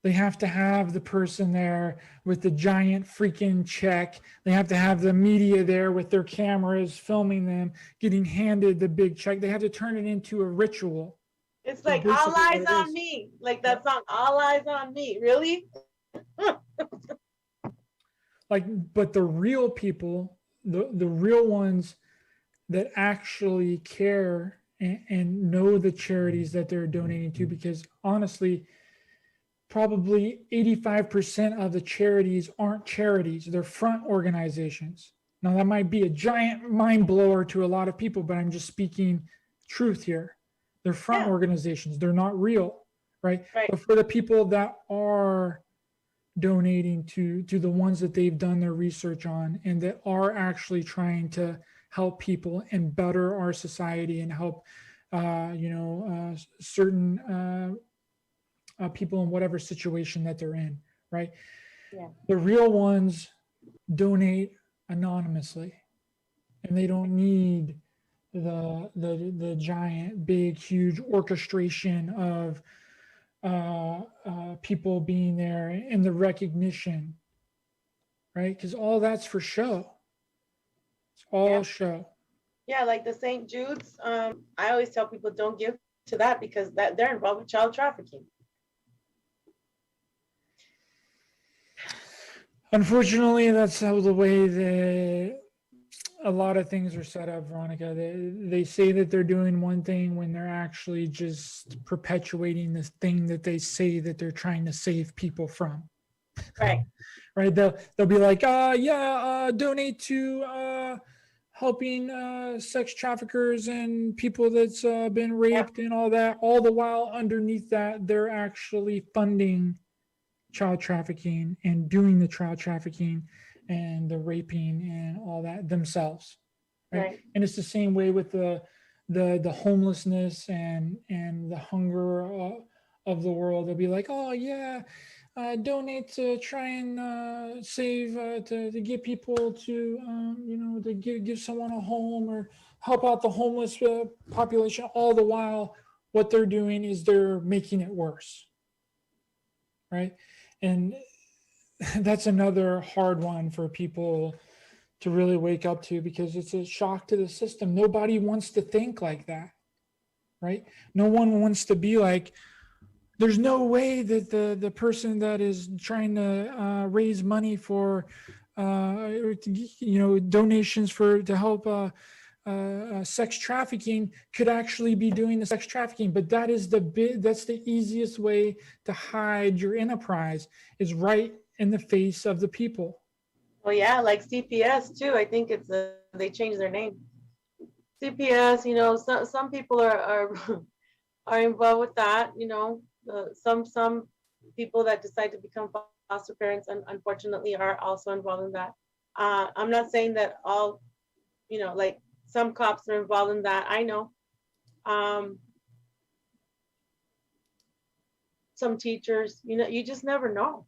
They have to have the person there with the giant freaking check. They have to have the media there with their cameras filming them, getting handed the big check. They have to turn it into a ritual. It's like all eyes on me, like that song, all eyes on me. Really? Like, but the real people, the real ones that actually care and know the charities that they're donating to, because honestly, probably 85% of the charities aren't charities, they're front organizations. Now, that might be a giant mind blower to a lot of people, but I'm just speaking truth here. They're front Yeah. organizations, they're not real, right? Right. But for the people that are donating to the ones that they've done their research on and that are actually trying to help people and better our society and help certain people in whatever situation that they're in, right? Yeah. The real ones donate anonymously, and they don't need the giant, big, huge orchestration of people being there and the recognition, right? Because all that's for show. It's all Yeah. show. Yeah, like the St. Jude's. I always tell people don't give to that because that they're involved with child trafficking. Unfortunately, that's how the way that a lot of things are set up, Veronica. They say that they're doing one thing when they're actually just perpetuating this thing that they say that they're trying to save people from. Right. Right? They'll be like, donate to helping sex traffickers and people that's been raped and all that. All the while underneath that, they're actually funding child trafficking and doing the child trafficking and the raping and all that themselves, right? And it's the same way with the homelessness and the hunger of the world. They'll be like, oh yeah, donate to try and save to get people to to give someone a home or help out the homeless population. All the while, what they're doing is they're making it worse, right? And that's another hard one for people to really wake up to because it's a shock to the system. Nobody wants to think like that, right? No one wants to be like, there's no way that the person that is trying to raise money for donations to help sex trafficking could actually be doing the sex trafficking. But that's the easiest way to hide your enterprise, is right in the face of the people. Well, yeah, like CPS too. I think they changed their name. CPS. Some people are are involved with that. Some people that decide to become foster parents and unfortunately are also involved in that. I'm not saying that all, like some cops are involved in that. I know. Some teachers, you just never know.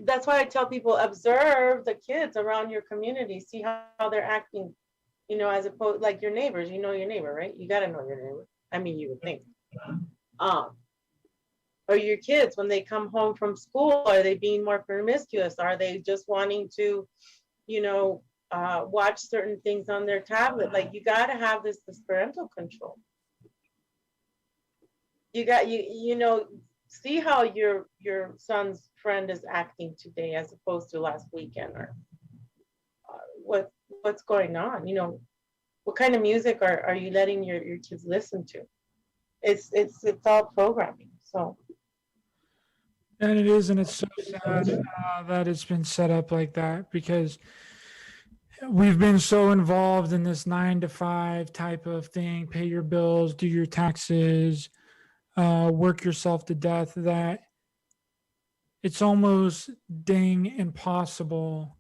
That's why I tell people, observe the kids around your community, see how they're acting, as opposed, like your neighbors, your neighbor, right? You got to know your neighbor. I mean, you would think. Or your kids, when they come home from school, are they being more promiscuous? Are they just wanting to, watch certain things on their tablet? Like, you got to have this parental control. See how your son's friend is acting today as opposed to last weekend, or what's going on. What kind of music are you letting your kids listen to? It's all programming. So, and it is, and it's so sad that it's been set up like that, because we've been so involved in this 9 to 5 type of thing, pay your bills, do your taxes, work yourself to death, that it's almost dang impossible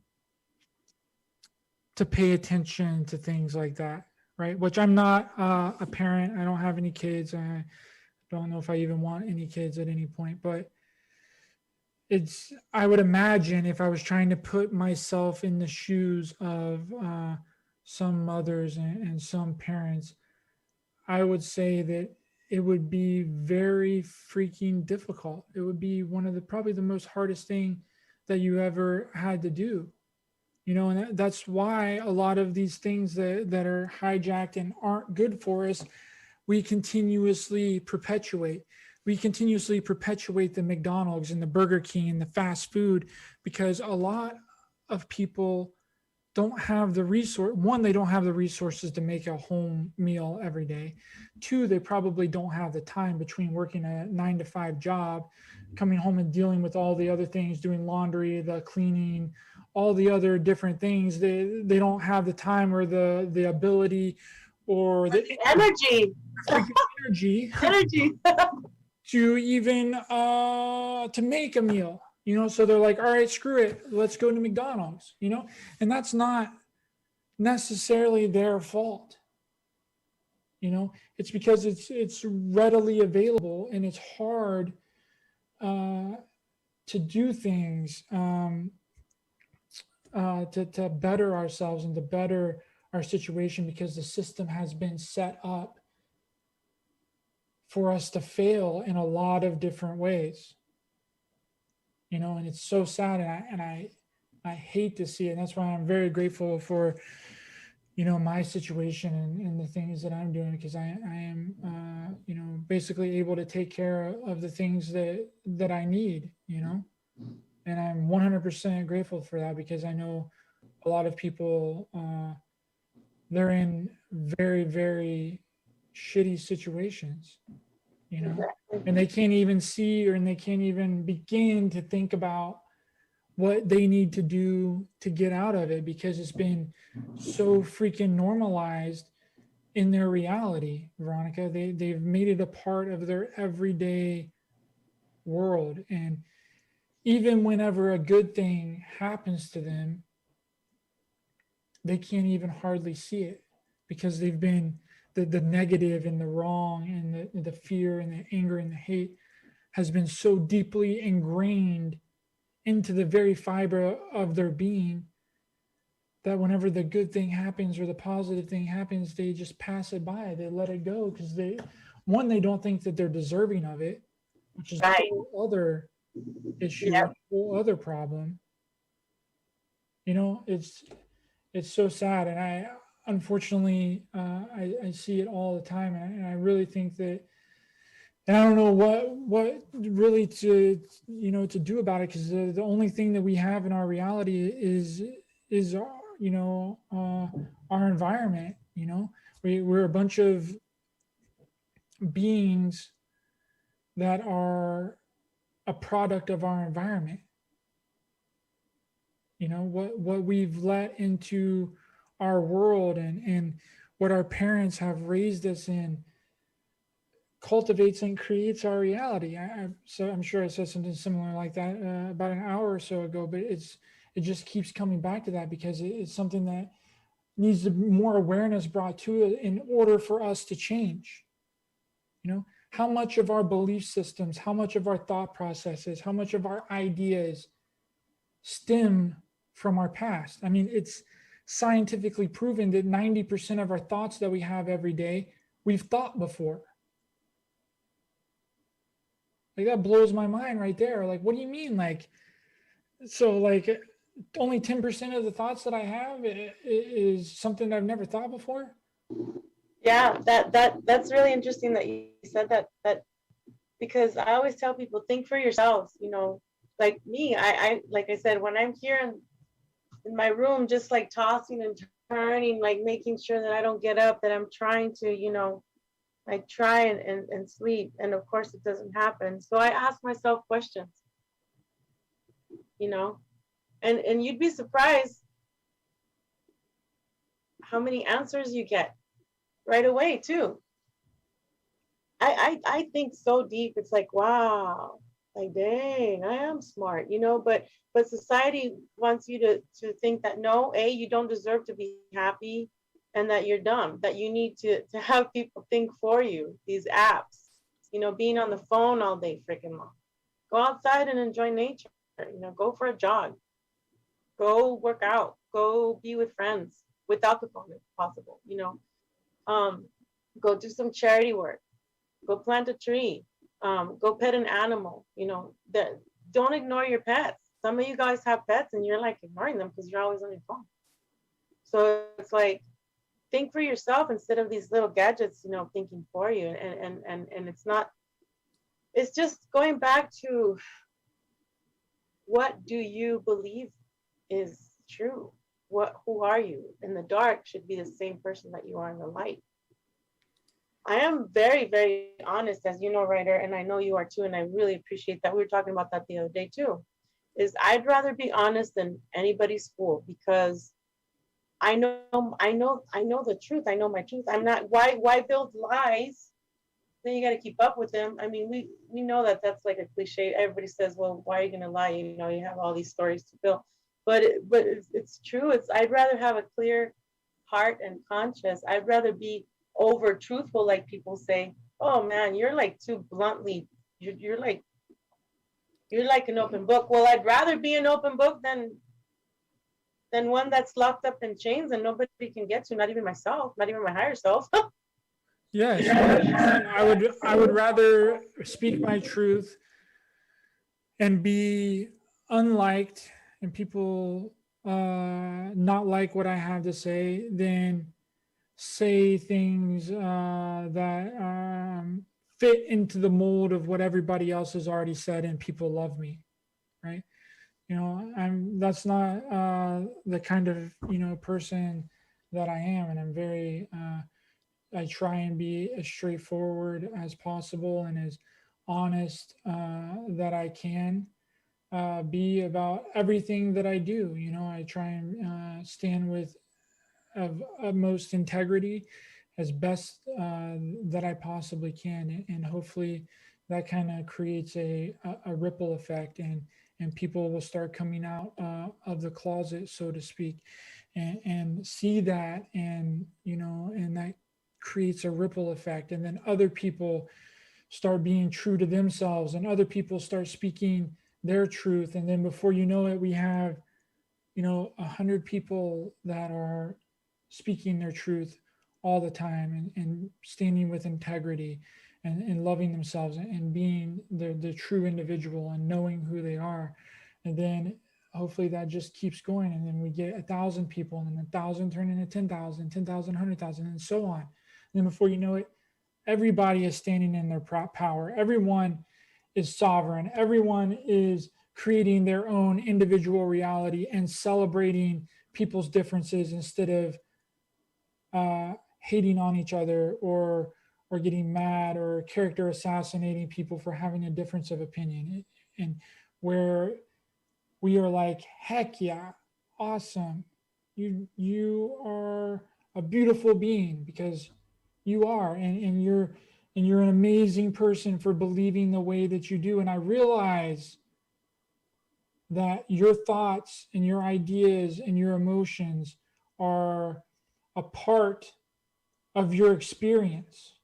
to pay attention to things like that, right? Which I'm not a parent. I don't have any kids. I don't know if I even want any kids at any point, but I would imagine, if I was trying to put myself in the shoes of some mothers and some parents, I would say that it would be very freaking difficult. It would be one of probably the most hardest thing that you ever had to do. And that's why a lot of these things that are hijacked and aren't good for us, we continuously perpetuate. We continuously perpetuate the McDonald's and the Burger King and the fast food, because a lot of people don't have the resource. One, they don't have the resources to make a home meal every day. Two, they probably don't have the time between working a 9 to 5 job, coming home and dealing with all the other things, doing laundry, the cleaning, all the other different things. They don't have the time or the ability or the Energy, freaking energy energy. to even to make a meal, so they're like, all right, screw it, let's go to McDonald's, and that's not necessarily their fault. It's because it's readily available, and it's hard to do things to better ourselves and to better our situation, because the system has been set up for us to fail in a lot of different ways. And it's so sad, and I hate to see it. And that's why I'm very grateful for my situation and the things that I'm doing, because I am basically able to take care of the things that I need, and I'm 100% grateful for that, because I know a lot of people, they're in very, very shitty situations, and they can't even see, and they can't even begin to think about what they need to do to get out of it, because it's been so freaking normalized in their reality, Veronica. They've made it a part of their everyday world. And even whenever a good thing happens to them, they can't even hardly see it, because they've been the negative and the wrong and the fear and the anger and the hate has been so deeply ingrained into the very fiber of their being, that whenever the good thing happens or the positive thing happens, they just pass it by. They let it go, because they don't think that they're deserving of it, which is Right. a whole other issue, Yep. a whole other problem. It's so sad, and I unfortunately I see it all the time, and I really think that, and I don't know what really to to do about it, because the only thing that we have in our reality is our our environment. We're a bunch of beings that are a product of our environment. What we've let into our world, and what our parents have raised us in cultivates and creates our reality. So I'm sure I said something similar like that about an hour or so ago, but it just keeps coming back to that, because it's something that needs more awareness brought to it in order for us to change. How much of our belief systems, how much of our thought processes, how much of our ideas stem from our past? I mean, it's scientifically proven that 90% of our thoughts that we have every day, we've thought before. Like, that blows my mind right there. Like, what do you mean? Like, so like only 10% of the thoughts that I have is something I've never thought before? Yeah, that's really interesting that you said that because I always tell people, think for yourselves, like me, I like I said, when I'm here in my room, just like tossing and turning, like making sure that I don't get up, that I'm trying to, I try and sleep, and of course it doesn't happen. So I ask myself questions, you know, and you'd be surprised how many answers you get right away too. I think so deep. It's like, wow, like dang, I am smart, but society wants you to think that no, you don't deserve to be happy, and that you're dumb, that you need to have people think for you. These apps, being on the phone all day freaking long. Go outside and enjoy nature, go for a jog, go work out, go be with friends without the phone if possible, um, go do some charity work, go plant a tree, go pet an animal, that don't ignore your pets. Some of you guys have pets and you're like ignoring them because you're always on your phone. So it's like, think for yourself instead of these little gadgets, thinking for you. And it's just going back to, what do you believe is true? who are you? In the dark should be the same person that you are in the light. I am very, very honest, as you know, writer, and I know you are too, and I really appreciate that. We were talking about that the other day too. Is I'd rather be honest than anybody's fool, because I know the truth. I know my truth. I'm not, why build lies? Then you got to keep up with them. I mean, we know that that's like a cliche. Everybody says, well, why are you gonna lie? You know, you have all these stories to fill, but it's true. I'd rather have a clear heart and conscience. I'd rather be over truthful, like people say. Oh man, you're like too bluntly. You're like an open book. Well, I'd rather be an open book than one that's locked up in chains and nobody can get to. Not even myself. Not even my higher self. Yes, and I would rather speak my truth and be unliked and people not like what I have to say than say things that fit into the mold of what everybody else has already said and people love me, right? You know, that's not the kind of, person that I am. And I'm very, I try and be as straightforward as possible and as honest that I can be about everything that I do. You know, I try and stand with of utmost integrity as best that I possibly can, and hopefully that kind of creates a ripple effect, and people will start coming out of the closet, so to speak, and see that, and and that creates a ripple effect, and then other people start being true to themselves, and other people start speaking their truth, and then before you know it, we have 100 people that are speaking their truth all the time, and standing with integrity, and loving themselves, and being the true individual and knowing who they are. And then hopefully that just keeps going. And then we get 1,000 people, and then 1,000 turn into 10,000, 10,000, 100,000, and so on. And then before you know it, everybody is standing in their power. Everyone is sovereign. Everyone is creating their own individual reality and celebrating people's differences instead of hating on each other, or getting mad, or character assassinating people for having a difference of opinion. And where we are like, heck yeah, awesome, you are a beautiful being, because you are, and you're an amazing person for believing the way that you do. And I realize that your thoughts and your ideas and your emotions are a part of your experience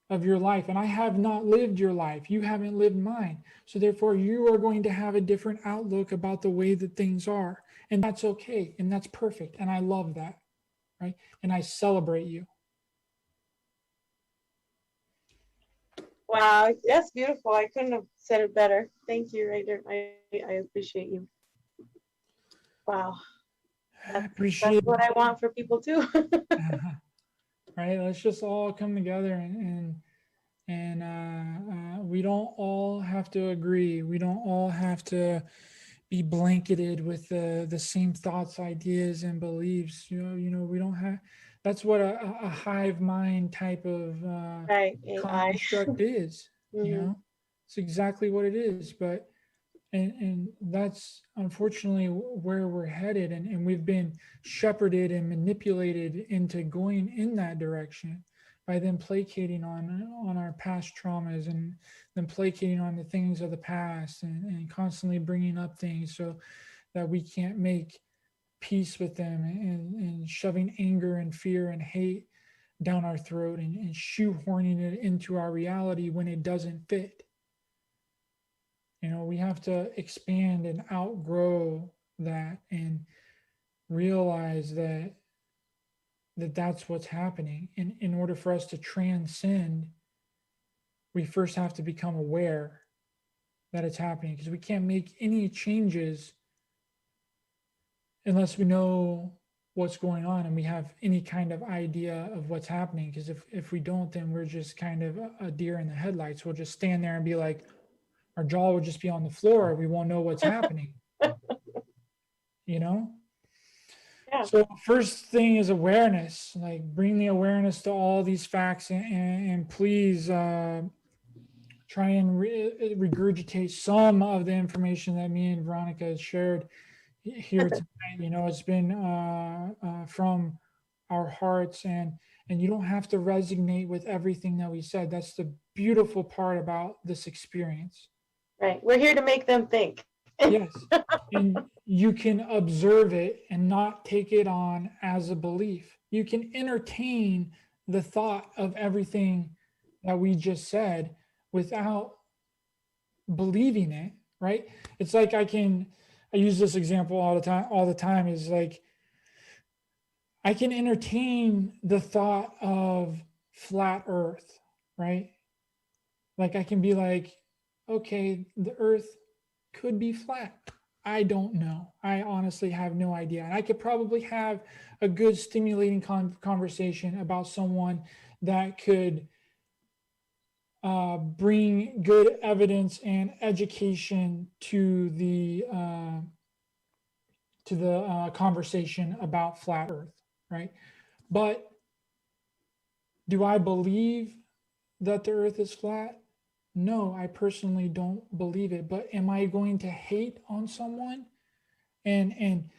of your life. And I have not lived your life. You haven't lived mine. So therefore, you are going to have a different outlook about the way that things are. And that's okay. And that's perfect. And I love that. Right. And I celebrate you. Wow, that's beautiful. I couldn't have said it better. Thank you, Raider. I appreciate you. Wow, I that's appreciate what I want for people too. uh, right. Let's just all come together, and we don't all have to agree. We don't all have to be blanketed with the same thoughts, ideas, and beliefs. We don't have. That's what a hive mind type of Right, AI. construct is. Hmm. It's exactly what it is. But and that's unfortunately where we're headed, and we've been shepherded and manipulated into going in that direction by them placating on our past traumas, and them placating on the things of the past, and constantly bringing up things so that we can't make peace with them, and shoving anger and fear and hate down our throat, and shoehorning it into our reality when it doesn't fit. We have to expand and outgrow that, and realize that that's what's happening. In order for us to transcend, we first have to become aware that it's happening, because we can't make any changes unless we know what's going on and we have any kind of idea of what's happening. Because if we don't, then we're just kind of a deer in the headlights. We'll just stand there and be like, our jaw will just be on the floor. We won't know what's happening, you know? Yeah. So first thing is awareness, like bring the awareness to all these facts, and please try and regurgitate some of the information that me and Veronica has shared here tonight. You know, it's been from our hearts, and you don't have to resonate with everything that we said. That's the beautiful part about this experience. Right. We're here to make them think. Yes. And you can observe it and not take it on as a belief. You can entertain the thought of everything that we just said without believing it, right? It's like I use this example all the time is like I can entertain the thought of flat earth, right? Like I can be like, okay, the earth could be flat. I don't know. I honestly have no idea. And I could probably have a good stimulating conversation about someone that could bring good evidence and education to the conversation about flat earth, right? But do I believe that the earth is flat? No, I personally don't believe it. But am I going to hate on someone and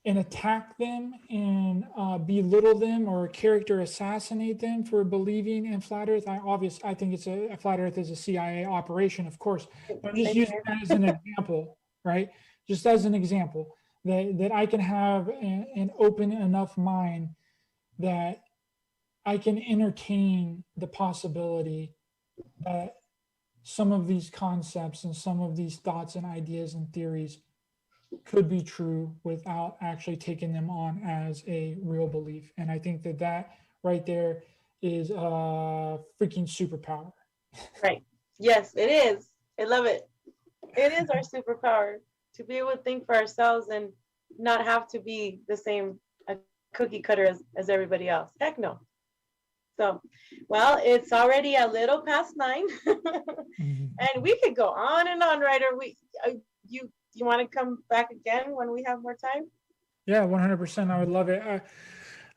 attack them and belittle them or character assassinate them for believing in flat earth? I think it's a flat earth is a CIA operation, of course, but I'm just using that as an example, right? Just as an example that I can have an open enough mind that I can entertain the possibility that some of these concepts and some of these thoughts and ideas and theories could be true without actually taking them on as a real belief. And I think that that right there is a freaking superpower. Right. Yes, it is. I love it. It is our superpower to be able to think for ourselves and not have to be the same a cookie cutter as everybody else. Heck no. So, well, it's already a little past 9, and we could go on and on, Ryder. You want to come back again when we have more time? Yeah, 100%. I would love it.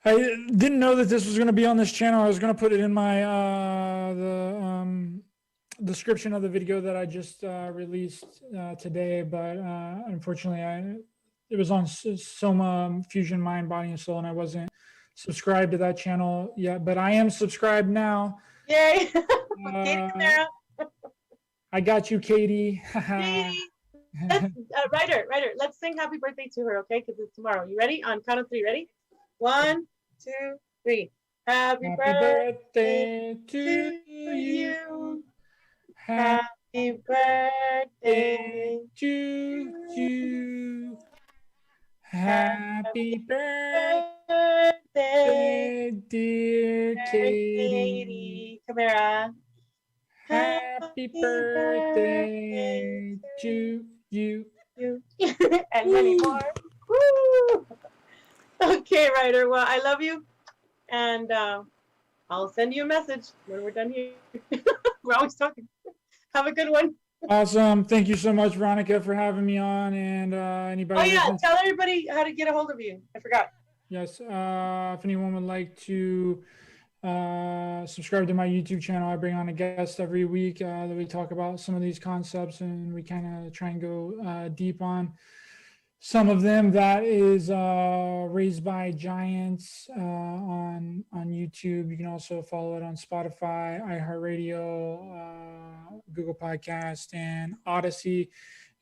I didn't know that this was going to be on this channel. I was going to put it in my the description of the video that I just released today, but unfortunately, it was on Soma Fusion Mind, Body, and Soul, and I wasn't subscribed to that channel yet. But I am subscribed now. Yay! Katie Camara. I got you, Katie. Katie. Ryder, let's sing happy birthday to her, okay? Because it's tomorrow. You ready? On count of 3. Ready? 1, 2, 3. Happy birthday to you. Happy birthday to you. Happy birthday, dear Katie. Camara. Happy birthday to you. And many more. Woo! Okay, Ryder. Well, I love you. And I'll send you a message when we're done here. We're always talking. Have a good one. Awesome. Thank you so much, Veronica, for having me on. And anybody. Oh, yeah. Tell everybody how to get a hold of you. I forgot. Yes. If anyone would like to subscribe to my YouTube channel, I bring on a guest every week that we talk about some of these concepts, and we kind of try and go deep on some of them. That is Raised by Giants on YouTube. You can also follow it on Spotify, iHeartRadio, Google Podcast, and Odyssey.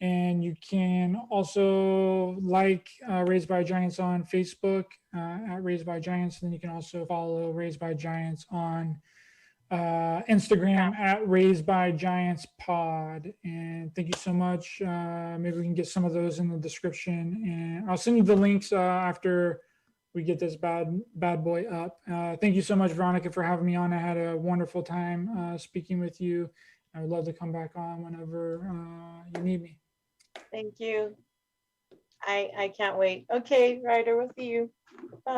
And you can also like Raised by Giants on Facebook at Raised by Giants. And then you can also follow Raised by Giants on Instagram at Raised by Giants Pod. And thank you so much. Maybe we can get some of those in the description, and I'll send you the links after we get this bad boy up. Thank you so much, Veronica, for having me on. I had a wonderful time speaking with you. I would love to come back on whenever you need me. Thank you. I can't wait. Okay, Ryder, we'll see you. Bye.